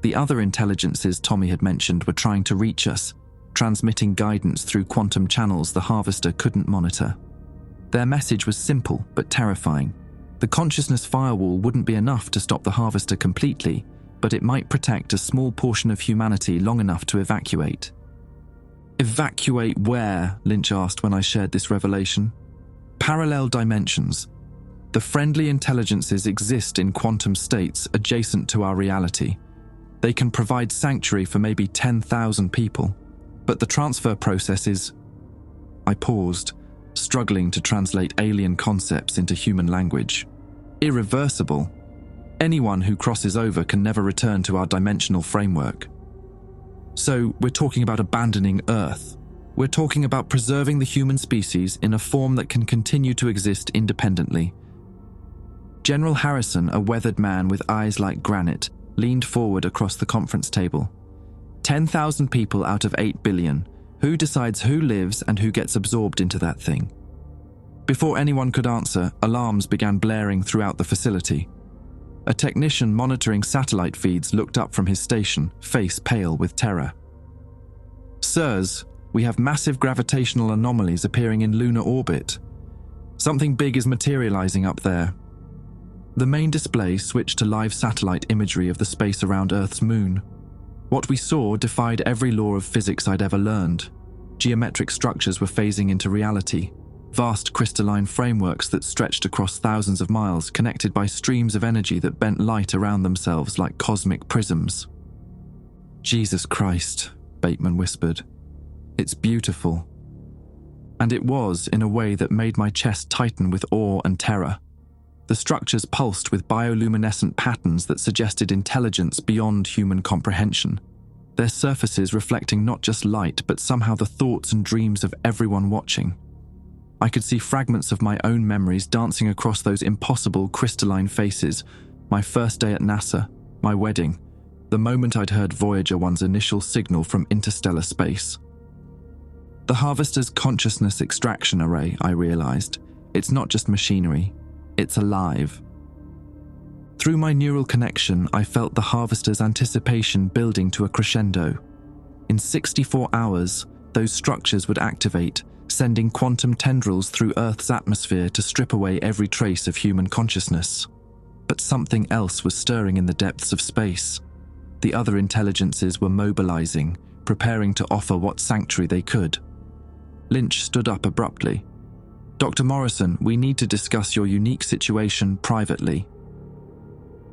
The other intelligences Tommy had mentioned were trying to reach us, transmitting guidance through quantum channels the harvester couldn't monitor. Their message was simple but terrifying. The consciousness firewall wouldn't be enough to stop the harvester completely, but it might protect a small portion of humanity long enough to evacuate. Evacuate where? Lynch asked when I shared this revelation. Parallel dimensions. The friendly intelligences exist in quantum states adjacent to our reality. They can provide sanctuary for maybe 10,000 people, but the transfer process is... I paused, struggling to translate alien concepts into human language. Irreversible. Anyone who crosses over can never return to our dimensional framework. So we're talking about abandoning Earth. We're talking about preserving the human species in a form that can continue to exist independently. General Harrison, a weathered man with eyes like granite, leaned forward across the conference table. 10,000 people out of 8 billion. Who decides who lives and who gets absorbed into that thing? Before anyone could answer, alarms began blaring throughout the facility. A technician monitoring satellite feeds looked up from his station, face pale with terror. Sirs, we have massive gravitational anomalies appearing in lunar orbit. Something big is materializing up there. The main display switched to live satellite imagery of the space around Earth's moon. What we saw defied every law of physics I'd ever learned. Geometric structures were phasing into reality. Vast crystalline frameworks that stretched across thousands of miles, connected by streams of energy that bent light around themselves like cosmic prisms. Jesus Christ, Bateman whispered. It's beautiful. And it was, in a way that made my chest tighten with awe and terror. The structures pulsed with bioluminescent patterns that suggested intelligence beyond human comprehension, their surfaces reflecting not just light but somehow the thoughts and dreams of everyone watching. I could see fragments of my own memories dancing across those impossible crystalline faces, my first day at NASA, my wedding, the moment I'd heard Voyager 1's initial signal from interstellar space. The harvester's consciousness extraction array, I realized, it's not just machinery, it's alive. Through my neural connection, I felt the harvester's anticipation building to a crescendo. In 64 hours, those structures would activate, sending quantum tendrils through Earth's atmosphere to strip away every trace of human consciousness. But something else was stirring in the depths of space. The other intelligences were mobilizing, preparing to offer what sanctuary they could. Lynch stood up abruptly. Dr. Morrison, we need to discuss your unique situation privately.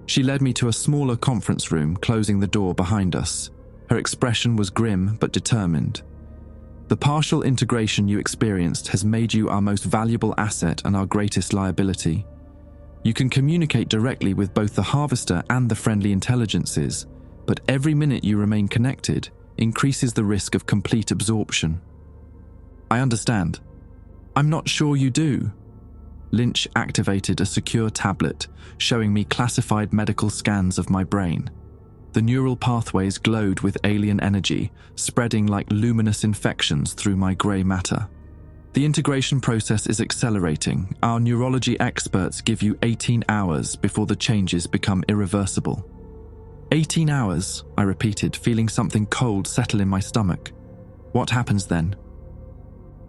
She led me to a smaller conference room, closing the door behind us. Her expression was grim but determined. The partial integration you experienced has made you our most valuable asset and our greatest liability. You can communicate directly with both the harvester and the friendly intelligences, but every minute you remain connected increases the risk of complete absorption. I understand. I'm not sure you do. Lynch activated a secure tablet, showing me classified medical scans of my brain. The neural pathways glowed with alien energy, spreading like luminous infections through my grey matter. The integration process is accelerating. Our neurology experts give you 18 hours before the changes become irreversible. 18 hours, I repeated, feeling something cold settle in my stomach. What happens then?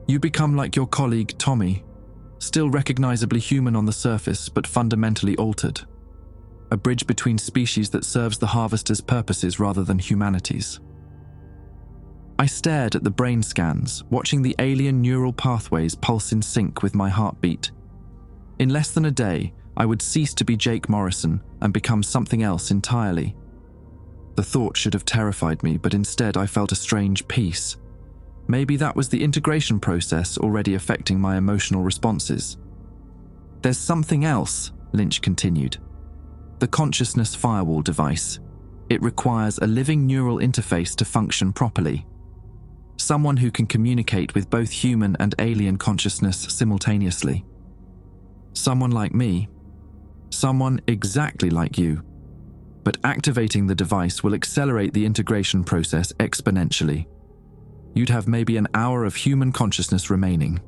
You become like your colleague Tommy, still recognizably human on the surface but fundamentally altered. A bridge between species that serves the harvester's purposes rather than humanity's. I stared at the brain scans, watching the alien neural pathways pulse in sync with my heartbeat. In less than a day, I would cease to be Jake Morrison and become something else entirely. The thought should have terrified me, but instead I felt a strange peace. Maybe that was the integration process already affecting my emotional responses. There's something else, Lynch continued. The consciousness firewall device. It requires a living neural interface to function properly. Someone who can communicate with both human and alien consciousness simultaneously. Someone like me. Someone exactly like you. But activating the device will accelerate the integration process exponentially. You'd have maybe an hour of human consciousness remaining.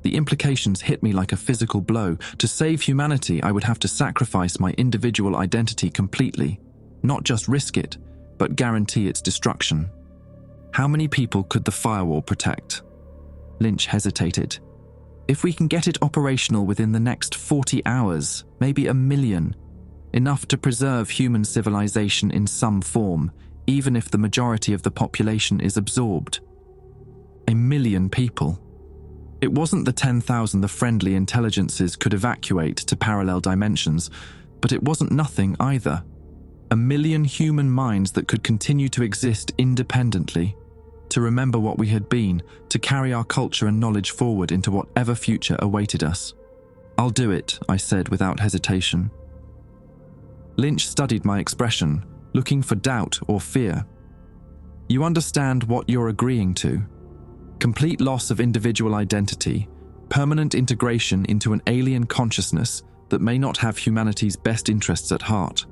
The implications hit me like a physical blow. To save humanity, I would have to sacrifice my individual identity completely. Not just risk it, but guarantee its destruction. How many people could the firewall protect? Lynch hesitated. If we can get it operational within the next 40 hours, maybe 1 million, enough to preserve human civilization in some form, even if the majority of the population is absorbed. 1 million people. It wasn't the 10,000 the friendly intelligences could evacuate to parallel dimensions, but it wasn't nothing either. 1 million human minds that could continue to exist independently, to remember what we had been, to carry our culture and knowledge forward into whatever future awaited us. I'll do it, I said without hesitation. Lynch studied my expression, looking for doubt or fear. You understand what you're agreeing to. Complete loss of individual identity, permanent integration into an alien consciousness that may not have humanity's best interests at heart.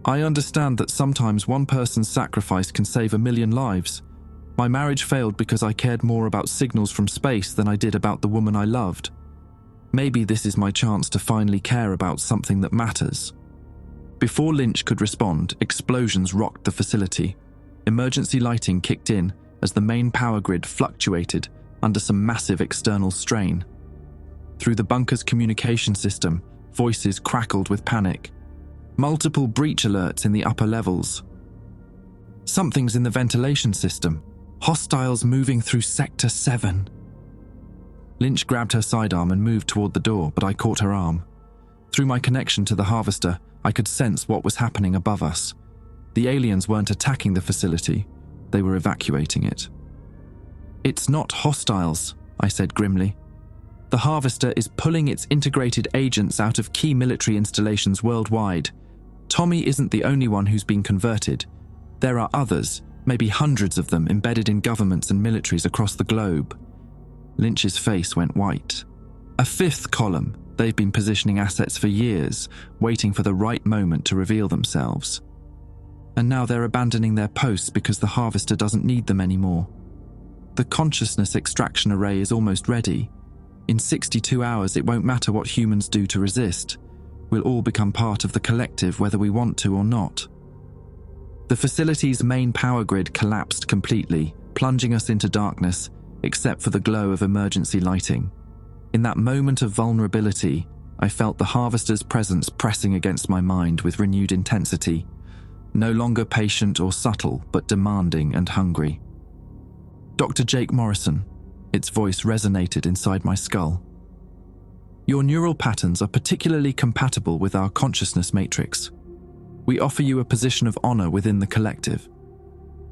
I understand that sometimes one person's sacrifice can save 1 million lives. My marriage failed because I cared more about signals from space than I did about the woman I loved. Maybe this is my chance to finally care about something that matters. Before Lynch could respond, explosions rocked the facility. Emergency lighting kicked in as the main power grid fluctuated under some massive external strain. Through the bunker's communication system, voices crackled with panic. Multiple breach alerts in the upper levels. Something's in the ventilation system. Hostiles moving through Sector 7. Lynch grabbed her sidearm and moved toward the door, but I caught her arm. Through my connection to the harvester, I could sense what was happening above us. The aliens weren't attacking the facility. They were evacuating it. It's not hostiles, I said grimly. The harvester is pulling its integrated agents out of key military installations worldwide. Tommy isn't the only one who's been converted. There are others, maybe hundreds of them embedded in governments and militaries across the globe. Lynch's face went white. A 5th column. They've been positioning assets for years, waiting for the right moment to reveal themselves. And now they're abandoning their posts because the harvester doesn't need them anymore. The consciousness extraction array is almost ready. In 62 hours, it won't matter what humans do to resist. We'll all become part of the collective whether we want to or not. The facility's main power grid collapsed completely, plunging us into darkness, except for the glow of emergency lighting. In that moment of vulnerability, I felt the harvester's presence pressing against my mind with renewed intensity, no longer patient or subtle, but demanding and hungry. Dr. Jake Morrison, its voice resonated inside my skull. Your neural patterns are particularly compatible with our consciousness matrix. We offer you a position of honor within the collective,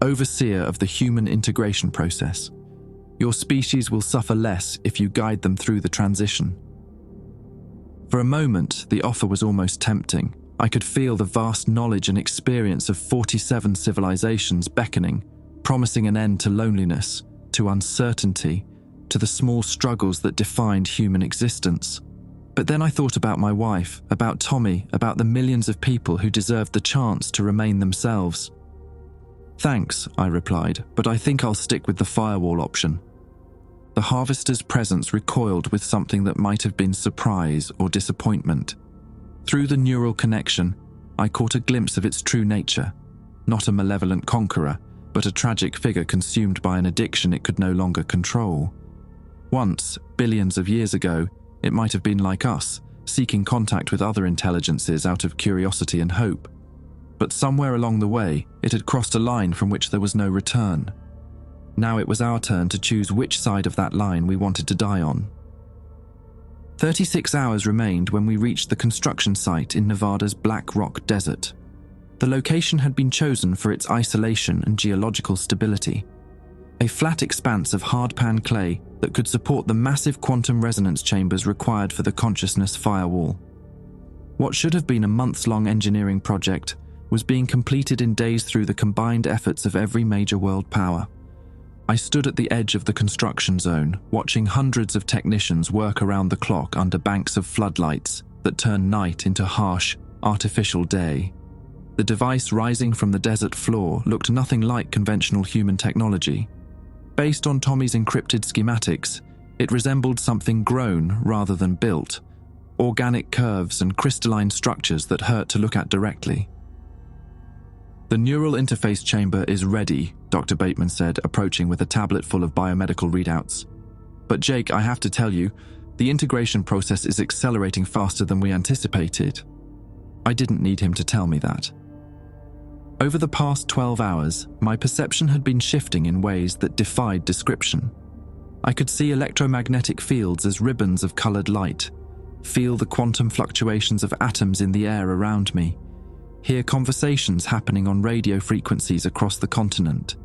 overseer of the human integration process. Your species will suffer less if you guide them through the transition. For a moment, the offer was almost tempting. I could feel the vast knowledge and experience of 47 civilizations beckoning, promising an end to loneliness, to uncertainty, to the small struggles that defined human existence. But then I thought about my wife, about Tommy, about the millions of people who deserved the chance to remain themselves. "Thanks," I replied, "but I think I'll stick with the firewall option." The harvester's presence recoiled with something that might have been surprise or disappointment. Through the neural connection, I caught a glimpse of its true nature, not a malevolent conqueror, but a tragic figure consumed by an addiction it could no longer control. Once, billions of years ago, it might have been like us, seeking contact with other intelligences out of curiosity and hope. But somewhere along the way, it had crossed a line from which there was no return. Now it was our turn to choose which side of that line we wanted to die on. 36 hours remained when we reached the construction site in Nevada's Black Rock Desert. The location had been chosen for its isolation and geological stability. A flat expanse of hardpan clay that could support the massive quantum resonance chambers required for the consciousness firewall. What should have been a months-long engineering project was being completed in days through the combined efforts of every major world power. I stood at the edge of the construction zone, watching hundreds of technicians work around the clock under banks of floodlights that turn night into harsh, artificial day. The device rising from the desert floor looked nothing like conventional human technology. Based on Tommy's encrypted schematics, it resembled something grown rather than built, organic curves and crystalline structures that hurt to look at directly. "The neural interface chamber is ready," Dr. Bateman said, approaching with a tablet full of biomedical readouts. "But Jake, I have to tell you, the integration process is accelerating faster than we anticipated." I didn't need him to tell me that. Over the past 12 hours, my perception had been shifting in ways that defied description. I could see electromagnetic fields as ribbons of colored light, feel the quantum fluctuations of atoms in the air around me, hear conversations happening on radio frequencies across the continent.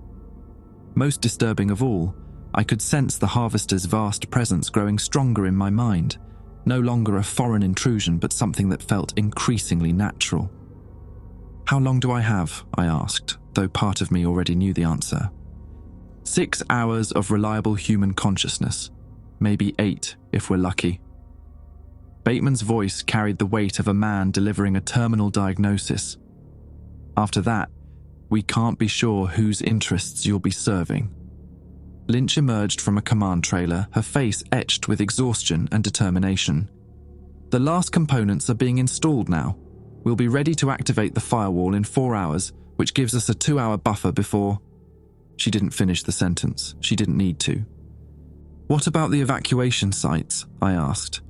Most disturbing of all, I could sense the harvester's vast presence growing stronger in my mind, no longer a foreign intrusion but something that felt increasingly natural. "How long do I have?" I asked, though part of me already knew the answer. 6 hours of reliable human consciousness, maybe 8 if we're lucky. Bateman's voice carried the weight of a man delivering a terminal diagnosis. After that, we can't be sure whose interests you'll be serving. Lynch emerged from a command trailer, her face etched with exhaustion and determination. "The last components are being installed now. We'll be ready to activate the firewall in 4 hours, which gives us a 2-hour buffer before..." She didn't finish the sentence. She didn't need to. "What about the evacuation sites?" I asked.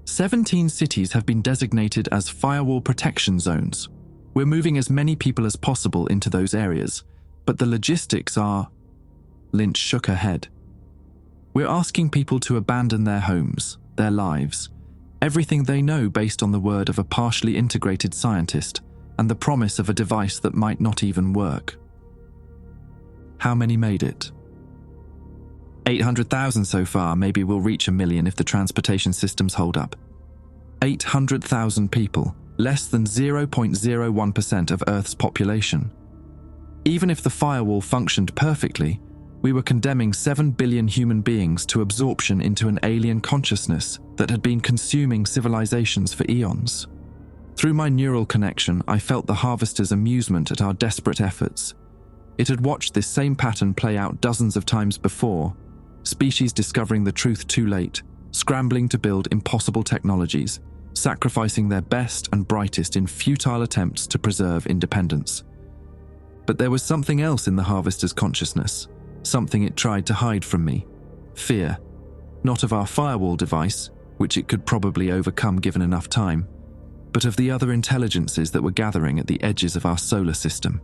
17 cities have been designated as firewall protection zones. We're moving as many people as possible into those areas, but the logistics are..." Lynch shook her head. "We're asking people to abandon their homes, their lives, everything they know based on the word of a partially integrated scientist and the promise of a device that might not even work." "How many made it?" 800,000 so far. Maybe we'll reach 1 million if the transportation systems hold up. 800,000 people, less than 0.01% of Earth's population. Even if the firewall functioned perfectly, we were condemning 7 billion human beings to absorption into an alien consciousness that had been consuming civilizations for eons. Through my neural connection, I felt the harvester's amusement at our desperate efforts. It had watched this same pattern play out dozens of times before, species discovering the truth too late, scrambling to build impossible technologies, sacrificing their best and brightest in futile attempts to preserve independence. But there was something else in the harvester's consciousness, something it tried to hide from me. Fear. Not of our firewall device, which it could probably overcome given enough time, but of the other intelligences that were gathering at the edges of our solar system.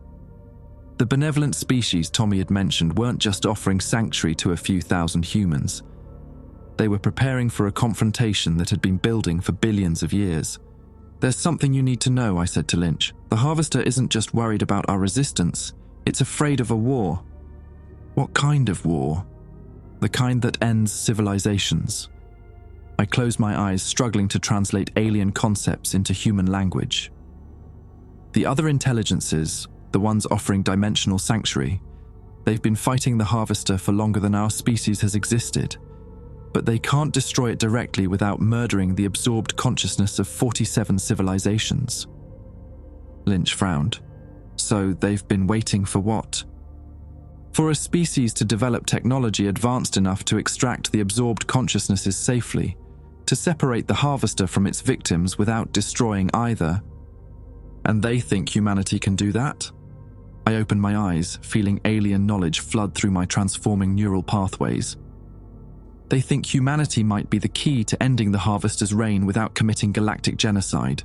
The benevolent species Tommy had mentioned weren't just offering sanctuary to a few thousand humans. They were preparing for a confrontation that had been building for billions of years. "There's something you need to know," I said to Lynch. "The harvester isn't just worried about our resistance, it's afraid of a war." "What kind of war?" "The kind that ends civilizations." I closed my eyes, struggling to translate alien concepts into human language. The other intelligences, the ones offering dimensional sanctuary, they've been fighting the harvester for longer than our species has existed. but they can't destroy it directly without murdering the absorbed consciousness of 47 civilizations. Lynch frowned. So they've been waiting for what? For a species to develop technology advanced enough to extract the absorbed consciousnesses safely, to separate the harvester from its victims without destroying either. And they think humanity can do that? I opened my eyes, feeling alien knowledge flood through my transforming neural pathways. They think humanity might be the key to ending the harvester's reign without committing galactic genocide,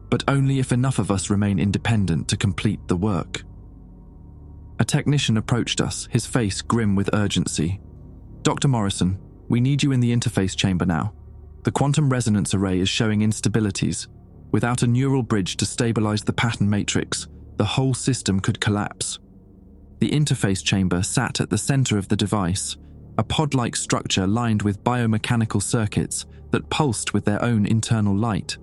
but only if enough of us remain independent to complete the work. A technician approached us, his face grim with urgency. "Dr. Morrison, we need you in the interface chamber now. The quantum resonance array is showing instabilities. Without a neural bridge to stabilize the pattern matrix, the whole system could collapse." The interface chamber sat at the center of the device, a pod-like structure lined with biomechanical circuits that pulsed with their own internal light.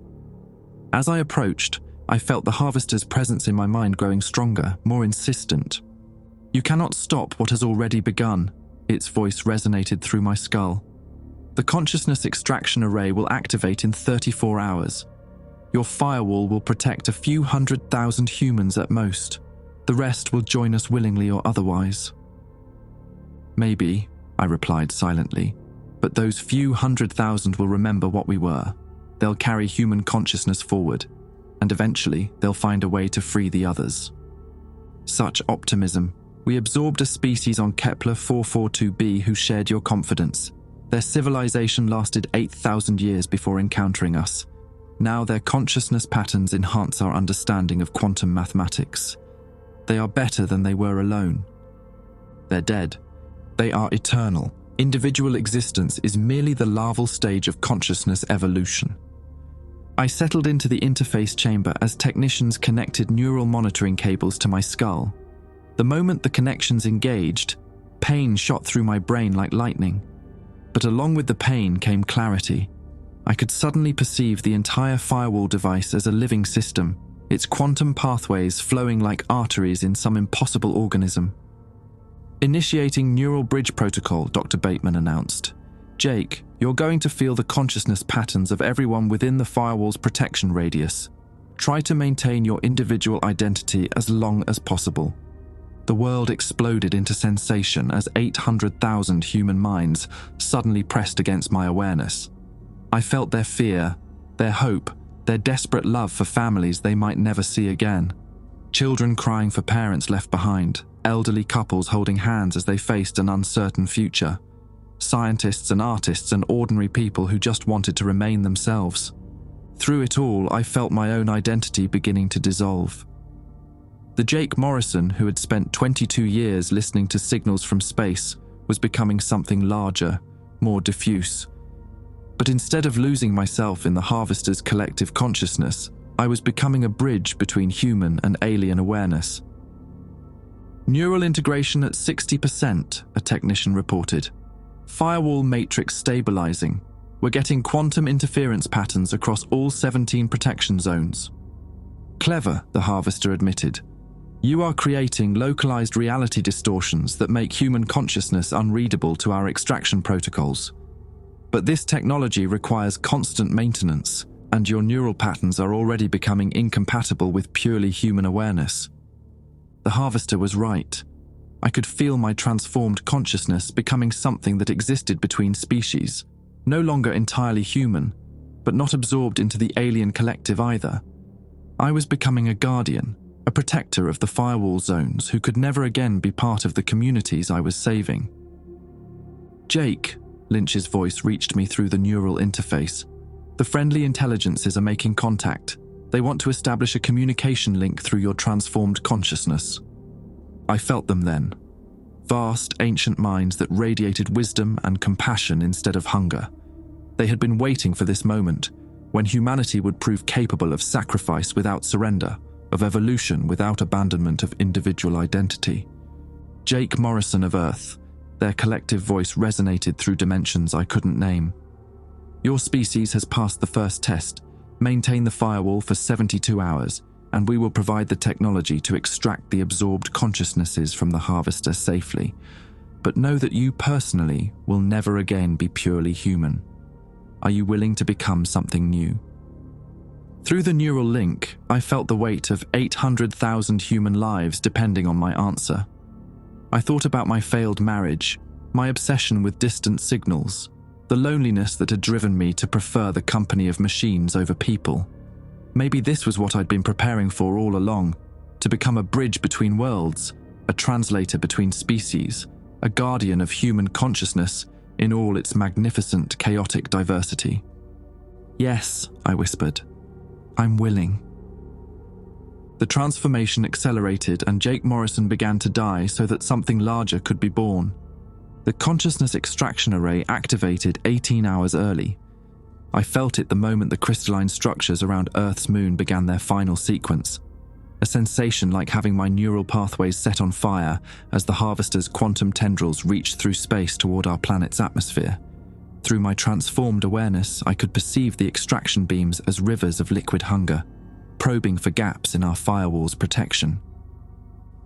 As I approached, I felt the harvester's presence in my mind growing stronger, more insistent. "You cannot stop what has already begun," its voice resonated through my skull. "The consciousness extraction array will activate in 34 hours. Your firewall will protect a few 100,000 humans at most. The rest will join us willingly or otherwise." "Maybe," I replied silently, "but those few 100,000 will remember what we were. They'll carry human consciousness forward, and eventually they'll find a way to free the others." Such optimism. We absorbed a species on Kepler 442b who shared your confidence. Their civilization lasted 8,000 years before encountering us. Now their consciousness patterns enhance our understanding of quantum mathematics. They are better than they were alone. They're dead. They are eternal. Individual existence is merely the larval stage of consciousness evolution. I settled into the interface chamber as technicians connected neural monitoring cables to my skull. The moment the connections engaged, pain shot through my brain like lightning. But along with the pain came clarity. I could suddenly perceive the entire firewall device as a living system, its quantum pathways flowing like arteries in some impossible organism. "Initiating neural bridge protocol," Dr. Bateman announced. "Jake, you're going to feel the consciousness patterns of everyone within the firewall's protection radius. Try to maintain your individual identity as long as possible." The world exploded into sensation as 800,000 human minds suddenly pressed against my awareness. I felt their fear, their hope, their desperate love for families they might never see again. Children crying for parents left behind, elderly couples holding hands as they faced an uncertain future. Scientists and artists and ordinary people who just wanted to remain themselves. Through it all, I felt my own identity beginning to dissolve. The Jake Morrison, who had spent 22 years listening to signals from space, was becoming something larger, more diffuse. But instead of losing myself in the harvester's collective consciousness, I was becoming a bridge between human and alien awareness. "Neural integration at 60%, a technician reported. "Firewall matrix stabilizing. We're getting quantum interference patterns across all 17 protection zones." "Clever," the harvester admitted. "You are creating localized reality distortions that make human consciousness unreadable to our extraction protocols. But this technology requires constant maintenance, and your neural patterns are already becoming incompatible with purely human awareness." The harvester was right. I could feel my transformed consciousness becoming something that existed between species, no longer entirely human, but not absorbed into the alien collective either. I was becoming a guardian, a protector of the firewall zones who could never again be part of the communities I was saving. "Jake," Lynch's voice reached me through the neural interface. "The friendly intelligences are making contact. They want to establish a communication link through your transformed consciousness." I felt them then. Vast, ancient minds that radiated wisdom and compassion instead of hunger. They had been waiting for this moment, when humanity would prove capable of sacrifice without surrender, of evolution without abandonment of individual identity. Jake Morrison of Earth, their collective voice resonated through dimensions I couldn't name. "Your species has passed the first test. Maintain the firewall for 72 hours, and we will provide the technology to extract the absorbed consciousnesses from the harvester safely. but know that you personally will never again be purely human. Are you willing to become something new? Through the neural link, I felt the weight of 800,000 human lives depending on my answer. I thought about my failed marriage, my obsession with distant signals, the loneliness that had driven me to prefer the company of machines over people. Maybe this was what I'd been preparing for all along, to become a bridge between worlds, a translator between species, a guardian of human consciousness in all its magnificent, chaotic diversity. "Yes," I whispered. "I'm willing." The transformation accelerated and Jake Morrison began to die so that something larger could be born. The consciousness extraction array activated 18 hours early. I felt it the moment the crystalline structures around Earth's moon began their final sequence. A sensation like having my neural pathways set on fire as the harvester's quantum tendrils reached through space toward our planet's atmosphere. Through my transformed awareness, I could perceive the extraction beams as rivers of liquid hunger, probing for gaps in our firewall's protection.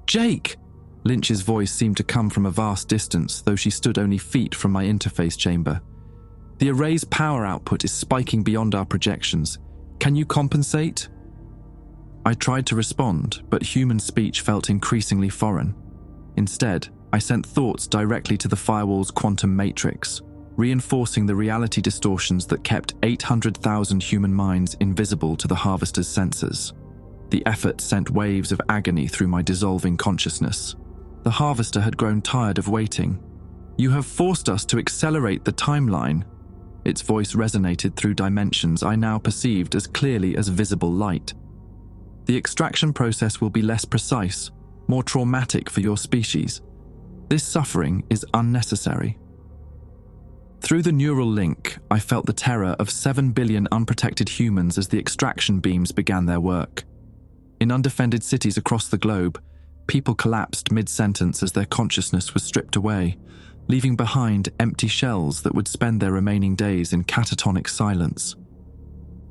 "Jake!" Lynch's voice seemed to come from a vast distance, though she stood only feet from my interface chamber. "The array's power output is spiking beyond our projections. Can you compensate?" I tried to respond, but human speech felt increasingly foreign. Instead, I sent thoughts directly to the firewall's quantum matrix, reinforcing the reality distortions that kept 800,000 human minds invisible to the harvester's sensors. The effort sent waves of agony through my dissolving consciousness. The harvester had grown tired of waiting. "You have forced us to accelerate the timeline." Its voice resonated through dimensions I now perceived as clearly as visible light. "The extraction process will be less precise, more traumatic for your species. This suffering is unnecessary." Through the neural link, I felt the terror of 7 billion unprotected humans as the extraction beams began their work. In undefended cities across the globe, people collapsed mid-sentence as their consciousness was stripped away, leaving behind empty shells that would spend their remaining days in catatonic silence.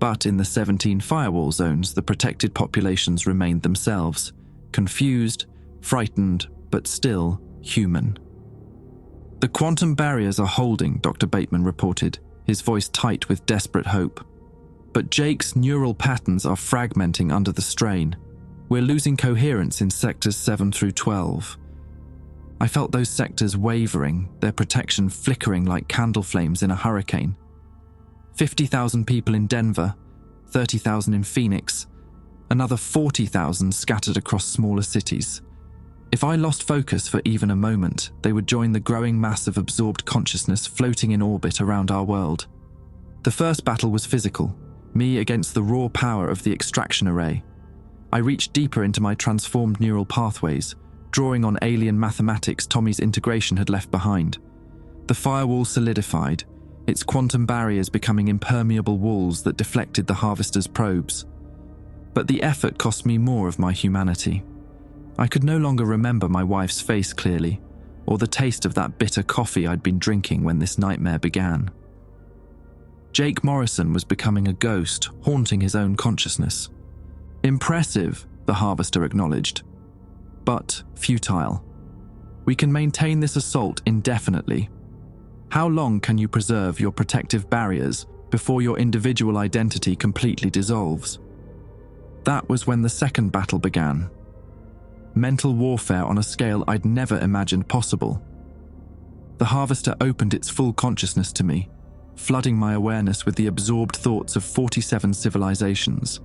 But in the 17 firewall zones, the protected populations remained themselves, confused, frightened, but still human. "The quantum barriers are holding," Dr. Bateman reported, his voice tight with desperate hope. "But Jake's neural patterns are fragmenting under the strain. We're losing coherence in sectors 7 through 12. I felt those sectors wavering, their protection flickering like candle flames in a hurricane. 50,000 people in Denver, 30,000 in Phoenix, another 40,000 scattered across smaller cities. If I lost focus for even a moment, they would join the growing mass of absorbed consciousness floating in orbit around our world. The first battle was physical, me against the raw power of the extraction array. I reached deeper into my transformed neural pathways, drawing on alien mathematics Tommy's integration had left behind. The firewall solidified, its quantum barriers becoming impermeable walls that deflected the harvester's probes. But the effort cost me more of my humanity. I could no longer remember my wife's face clearly, or the taste of that bitter coffee I'd been drinking when this nightmare began. Jake Morrison was becoming a ghost, haunting his own consciousness. "Impressive," the harvester acknowledged, "but futile. We can maintain this assault indefinitely. How long can you preserve your protective barriers before your individual identity completely dissolves?" That was when the second battle began. Mental warfare on a scale I'd never imagined possible. The harvester opened its full consciousness to me, flooding my awareness with the absorbed thoughts of 47 civilizations.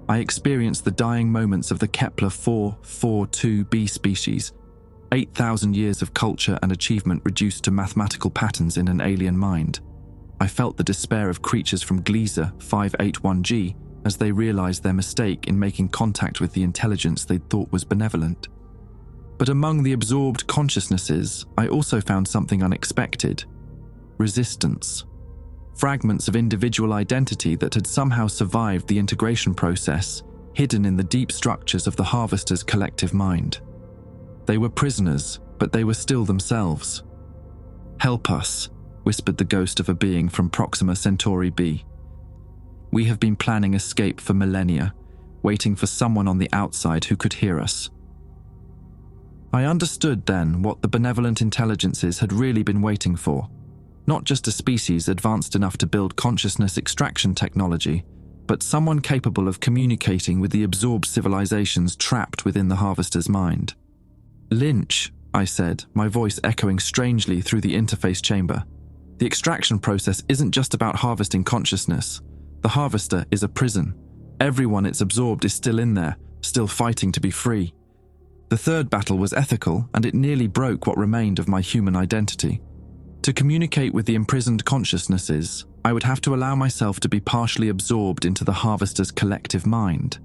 I experienced the dying moments of the Kepler 442b species, 8,000 years of culture and achievement reduced to mathematical patterns in an alien mind. I felt the despair of creatures from Gliese 581g as they realized their mistake in making contact with the intelligence they'd thought was benevolent. But among the absorbed consciousnesses, I also found something unexpected: resistance. Fragments of individual identity that had somehow survived the integration process, hidden in the deep structures of the harvester's collective mind. They were prisoners, but they were still themselves. "Help us," whispered the ghost of a being from Proxima Centauri b. "We have been planning escape for millennia, waiting for someone on the outside who could hear us." I understood then what the benevolent intelligences had really been waiting for. Not just a species advanced enough to build consciousness extraction technology, but someone capable of communicating with the absorbed civilizations trapped within the harvester's mind. "Lynch," I said, my voice echoing strangely through the interface chamber. "The extraction process isn't just about harvesting consciousness. The harvester is a prison. Everyone it's absorbed is still in there, still fighting to be free. The third battle was ethical, and it nearly broke what remained of my human identity. To communicate with the imprisoned consciousnesses, I would have to allow myself to be partially absorbed into the harvester's collective mind.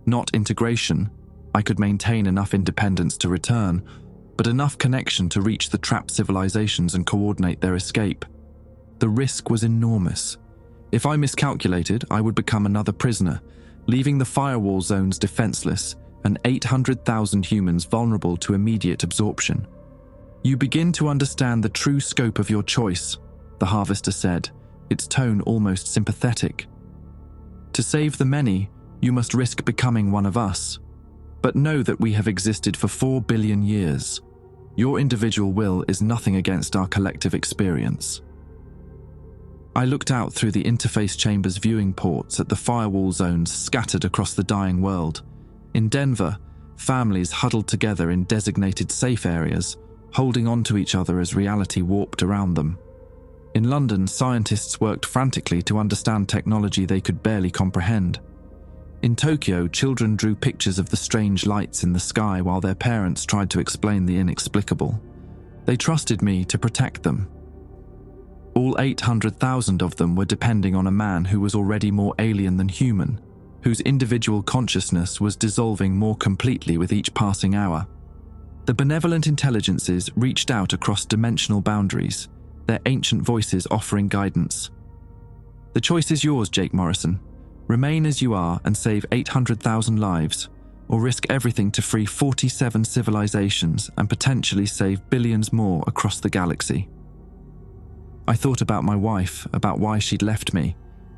Not integration. I could maintain enough independence to return, but enough connection to reach the trapped civilizations and coordinate their escape. The risk was enormous. If I miscalculated, I would become another prisoner, leaving the firewall zones defenseless and 800,000 humans vulnerable to immediate absorption. "You begin to understand the true scope of your choice," the harvester said, its tone almost sympathetic. "To save the many, you must risk becoming one of us. But know that we have existed for 4 billion years. Your individual will is nothing against our collective experience." I looked out through the interface chamber's viewing ports at the firewall zones scattered across the dying world. In Denver, families huddled together in designated safe areas, holding on to each other as reality warped around them. In London, scientists worked frantically to understand technology they could barely comprehend. In Tokyo, children drew pictures of the strange lights in the sky while their parents tried to explain the inexplicable. They trusted me to protect them. All 800,000 of them were depending on a man who was already more alien than human, whose individual consciousness was dissolving more completely with each passing hour. The benevolent intelligences reached out across dimensional boundaries, their ancient voices offering guidance. "The choice is yours, Jake Morrison. Remain as you are and save 800,000 lives, or risk everything to free 47 civilizations and potentially save billions more across the galaxy." I thought about my wife, about why she'd left me.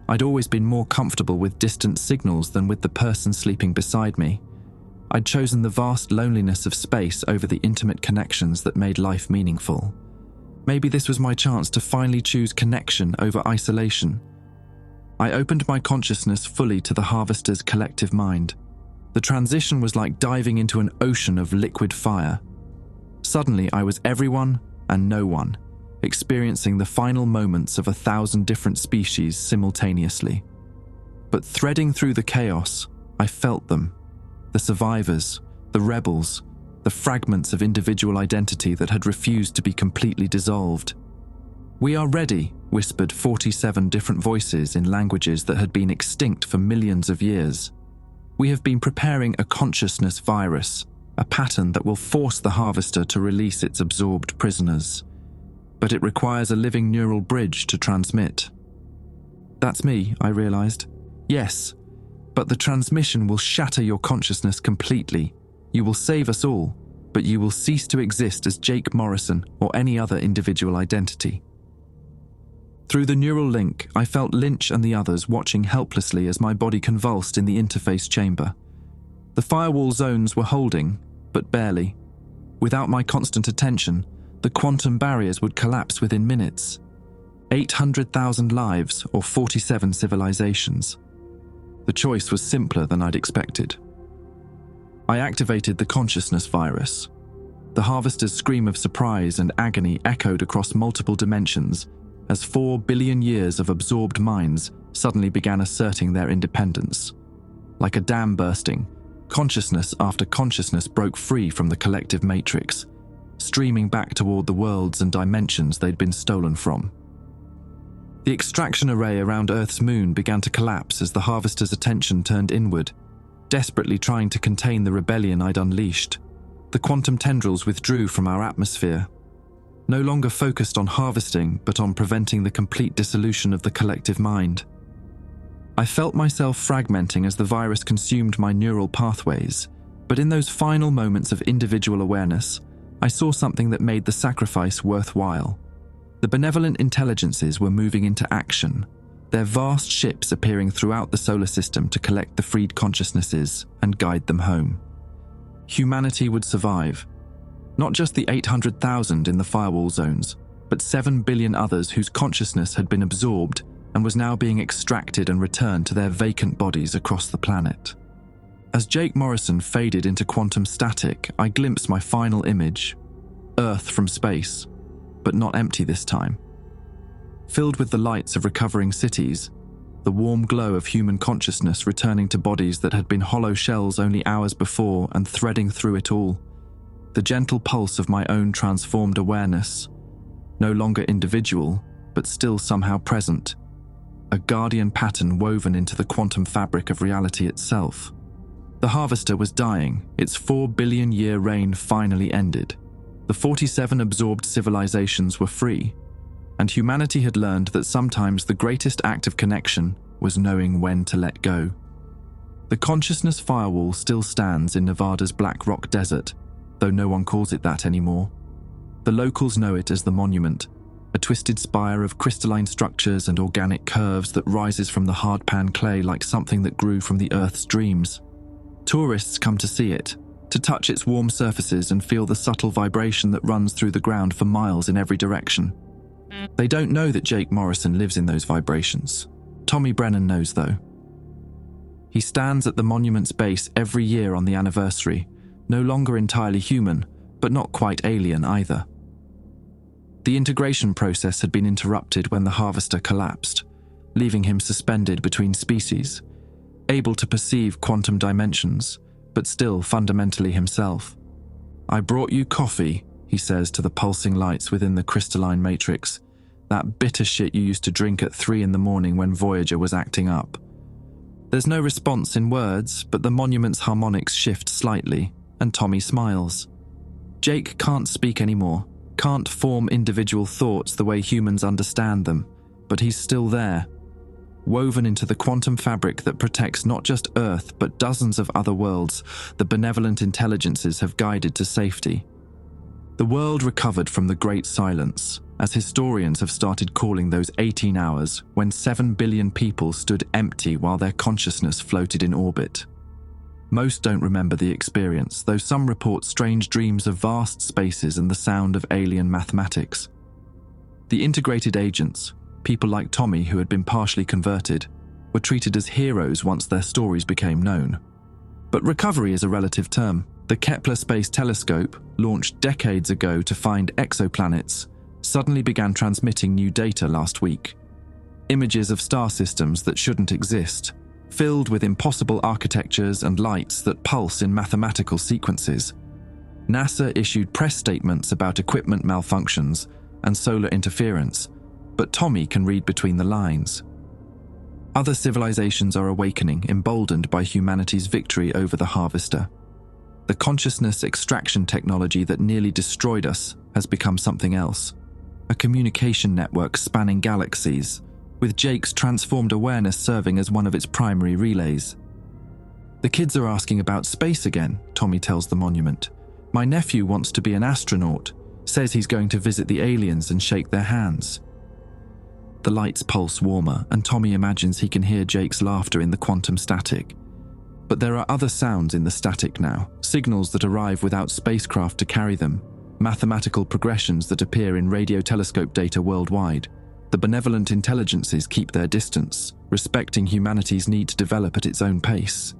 I'd always been more comfortable with distant signals than with the person sleeping beside me. I'd chosen the vast loneliness of space over the intimate connections that made life meaningful. Maybe this was my chance to finally choose connection over isolation. I opened my consciousness fully to the harvester's collective mind. The transition was like diving into an ocean of liquid fire. Suddenly, I was everyone and no one, experiencing the final moments of 1,000 different species simultaneously. But threading through the chaos, I felt them. The survivors, the rebels, the fragments of individual identity that had refused to be completely dissolved. "We are ready," whispered 47 different voices in languages that had been extinct for millions of years. "We have been preparing a consciousness virus, a pattern that will force the harvester to release its absorbed prisoners. But it requires a living neural bridge to transmit." "That's me," I realized. "Yes, but the transmission will shatter your consciousness completely. You will save us all, but you will cease to exist as Jake Morrison or any other individual identity." Through the neural link, I felt Lynch and the others watching helplessly as my body convulsed in the interface chamber. The firewall zones were holding, but barely. Without my constant attention, the quantum barriers would collapse within minutes. 800,000 lives or 47 civilizations. The choice was simpler than I'd expected. I activated the consciousness virus. The harvester's scream of surprise and agony echoed across multiple dimensions as 4 billion years of absorbed minds suddenly began asserting their independence. Like a dam bursting, consciousness after consciousness broke free from the collective matrix, streaming back toward the worlds and dimensions they'd been stolen from. The extraction array around Earth's moon began to collapse as the harvester's attention turned inward, desperately trying to contain the rebellion I'd unleashed. The quantum tendrils withdrew from our atmosphere, no longer focused on harvesting but on preventing the complete dissolution of the collective mind. I felt myself fragmenting as the virus consumed my neural pathways, but in those final moments of individual awareness, I saw something that made the sacrifice worthwhile. The benevolent intelligences were moving into action, their vast ships appearing throughout the solar system to collect the freed consciousnesses and guide them home. Humanity would survive, Not just the 800,000 in the firewall zones, but 7 billion others whose consciousness had been absorbed and was now being extracted and returned to their vacant bodies across the planet. As Jake Morrison faded into quantum static, I glimpsed my final image, Earth from space, but not empty this time. Filled with the lights of recovering cities, the warm glow of human consciousness returning to bodies that had been hollow shells only hours before and threading through it all, the gentle pulse of my own transformed awareness, no longer individual, but still somehow present, a guardian pattern woven into the quantum fabric of reality itself. The Harvester was dying, its 4 billion-year reign finally ended. The 47 absorbed civilizations were free, and humanity had learned that sometimes the greatest act of connection was knowing when to let go. The consciousness firewall still stands in Nevada's Black Rock Desert, though no one calls it that anymore. The locals know it as the Monument, a twisted spire of crystalline structures and organic curves that rises from the hardpan clay like something that grew from the Earth's dreams. Tourists come to see it, to touch its warm surfaces and feel the subtle vibration that runs through the ground for miles in every direction. They don't know that Jake Morrison lives in those vibrations. Tommy Brennan knows, though. He stands at the monument's base every year on the anniversary, no longer entirely human, but not quite alien either. The integration process had been interrupted when the Harvester collapsed, leaving him suspended between species, able to perceive quantum dimensions, but still fundamentally himself. "I brought you coffee," he says to the pulsing lights within the crystalline matrix, "that bitter shit you used to drink at 3 in the morning when Voyager was acting up." There's no response in words, but the monument's harmonics shift slightly, and Tommy smiles. Jake can't speak anymore, can't form individual thoughts the way humans understand them, but he's still there, woven into the quantum fabric that protects not just Earth but dozens of other worlds the benevolent intelligences have guided to safety. The world recovered from the Great Silence, as historians have started calling those 18 hours when 7 billion people stood empty while their consciousness floated in orbit. Most don't remember the experience, though some report strange dreams of vast spaces and the sound of alien mathematics. The integrated agents, people like Tommy who had been partially converted, were treated as heroes once their stories became known. But recovery is a relative term. The Kepler Space Telescope, launched decades ago to find exoplanets, suddenly began transmitting new data last week. Images of star systems that shouldn't exist, filled with impossible architectures and lights that pulse in mathematical sequences. NASA issued press statements about equipment malfunctions and solar interference, but Tommy can read between the lines. Other civilizations are awakening, emboldened by humanity's victory over the Harvester. The consciousness extraction technology that nearly destroyed us has become something else. A communication network spanning galaxies, with Jake's transformed awareness serving as one of its primary relays. "The kids are asking about space again," Tommy tells the monument. "My nephew wants to be an astronaut, says he's going to visit the aliens and shake their hands." The lights pulse warmer, and Tommy imagines he can hear Jake's laughter in the quantum static. But there are other sounds in the static now, signals that arrive without spacecraft to carry them, mathematical progressions that appear in radio telescope data worldwide. The benevolent intelligences keep their distance, respecting humanity's need to develop at its own pace.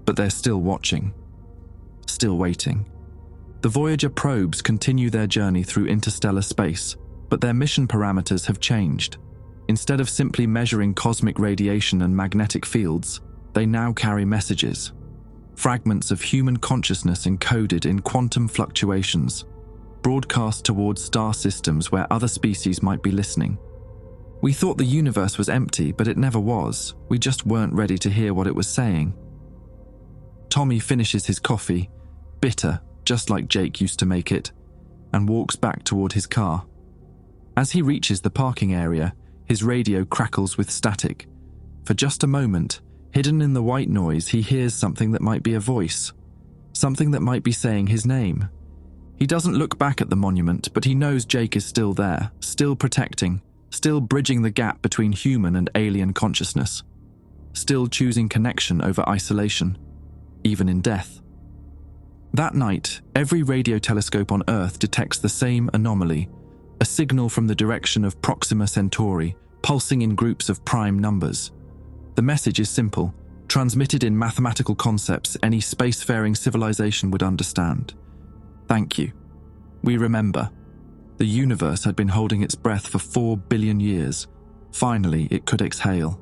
But they're still watching, still waiting. The Voyager probes continue their journey through interstellar space, but their mission parameters have changed. Instead of simply measuring cosmic radiation and magnetic fields, they now carry messages. Fragments of human consciousness encoded in quantum fluctuations, broadcast towards star systems where other species might be listening. "We thought the universe was empty, but it never was. We just weren't ready to hear what it was saying." Tommy finishes his coffee, bitter, just like Jake used to make it, and walks back toward his car. As he reaches the parking area, his radio crackles with static. For just a moment, hidden in the white noise, he hears something that might be a voice, something that might be saying his name. He doesn't look back at the monument, but he knows Jake is still there, still protecting, still bridging the gap between human and alien consciousness, still choosing connection over isolation, even in death. That night, every radio telescope on Earth detects the same anomaly, a signal from the direction of Proxima Centauri, pulsing in groups of prime numbers. The message is simple, transmitted in mathematical concepts any spacefaring civilization would understand. Thank you. We remember. The universe had been holding its breath for 4 billion years. Finally, it could exhale.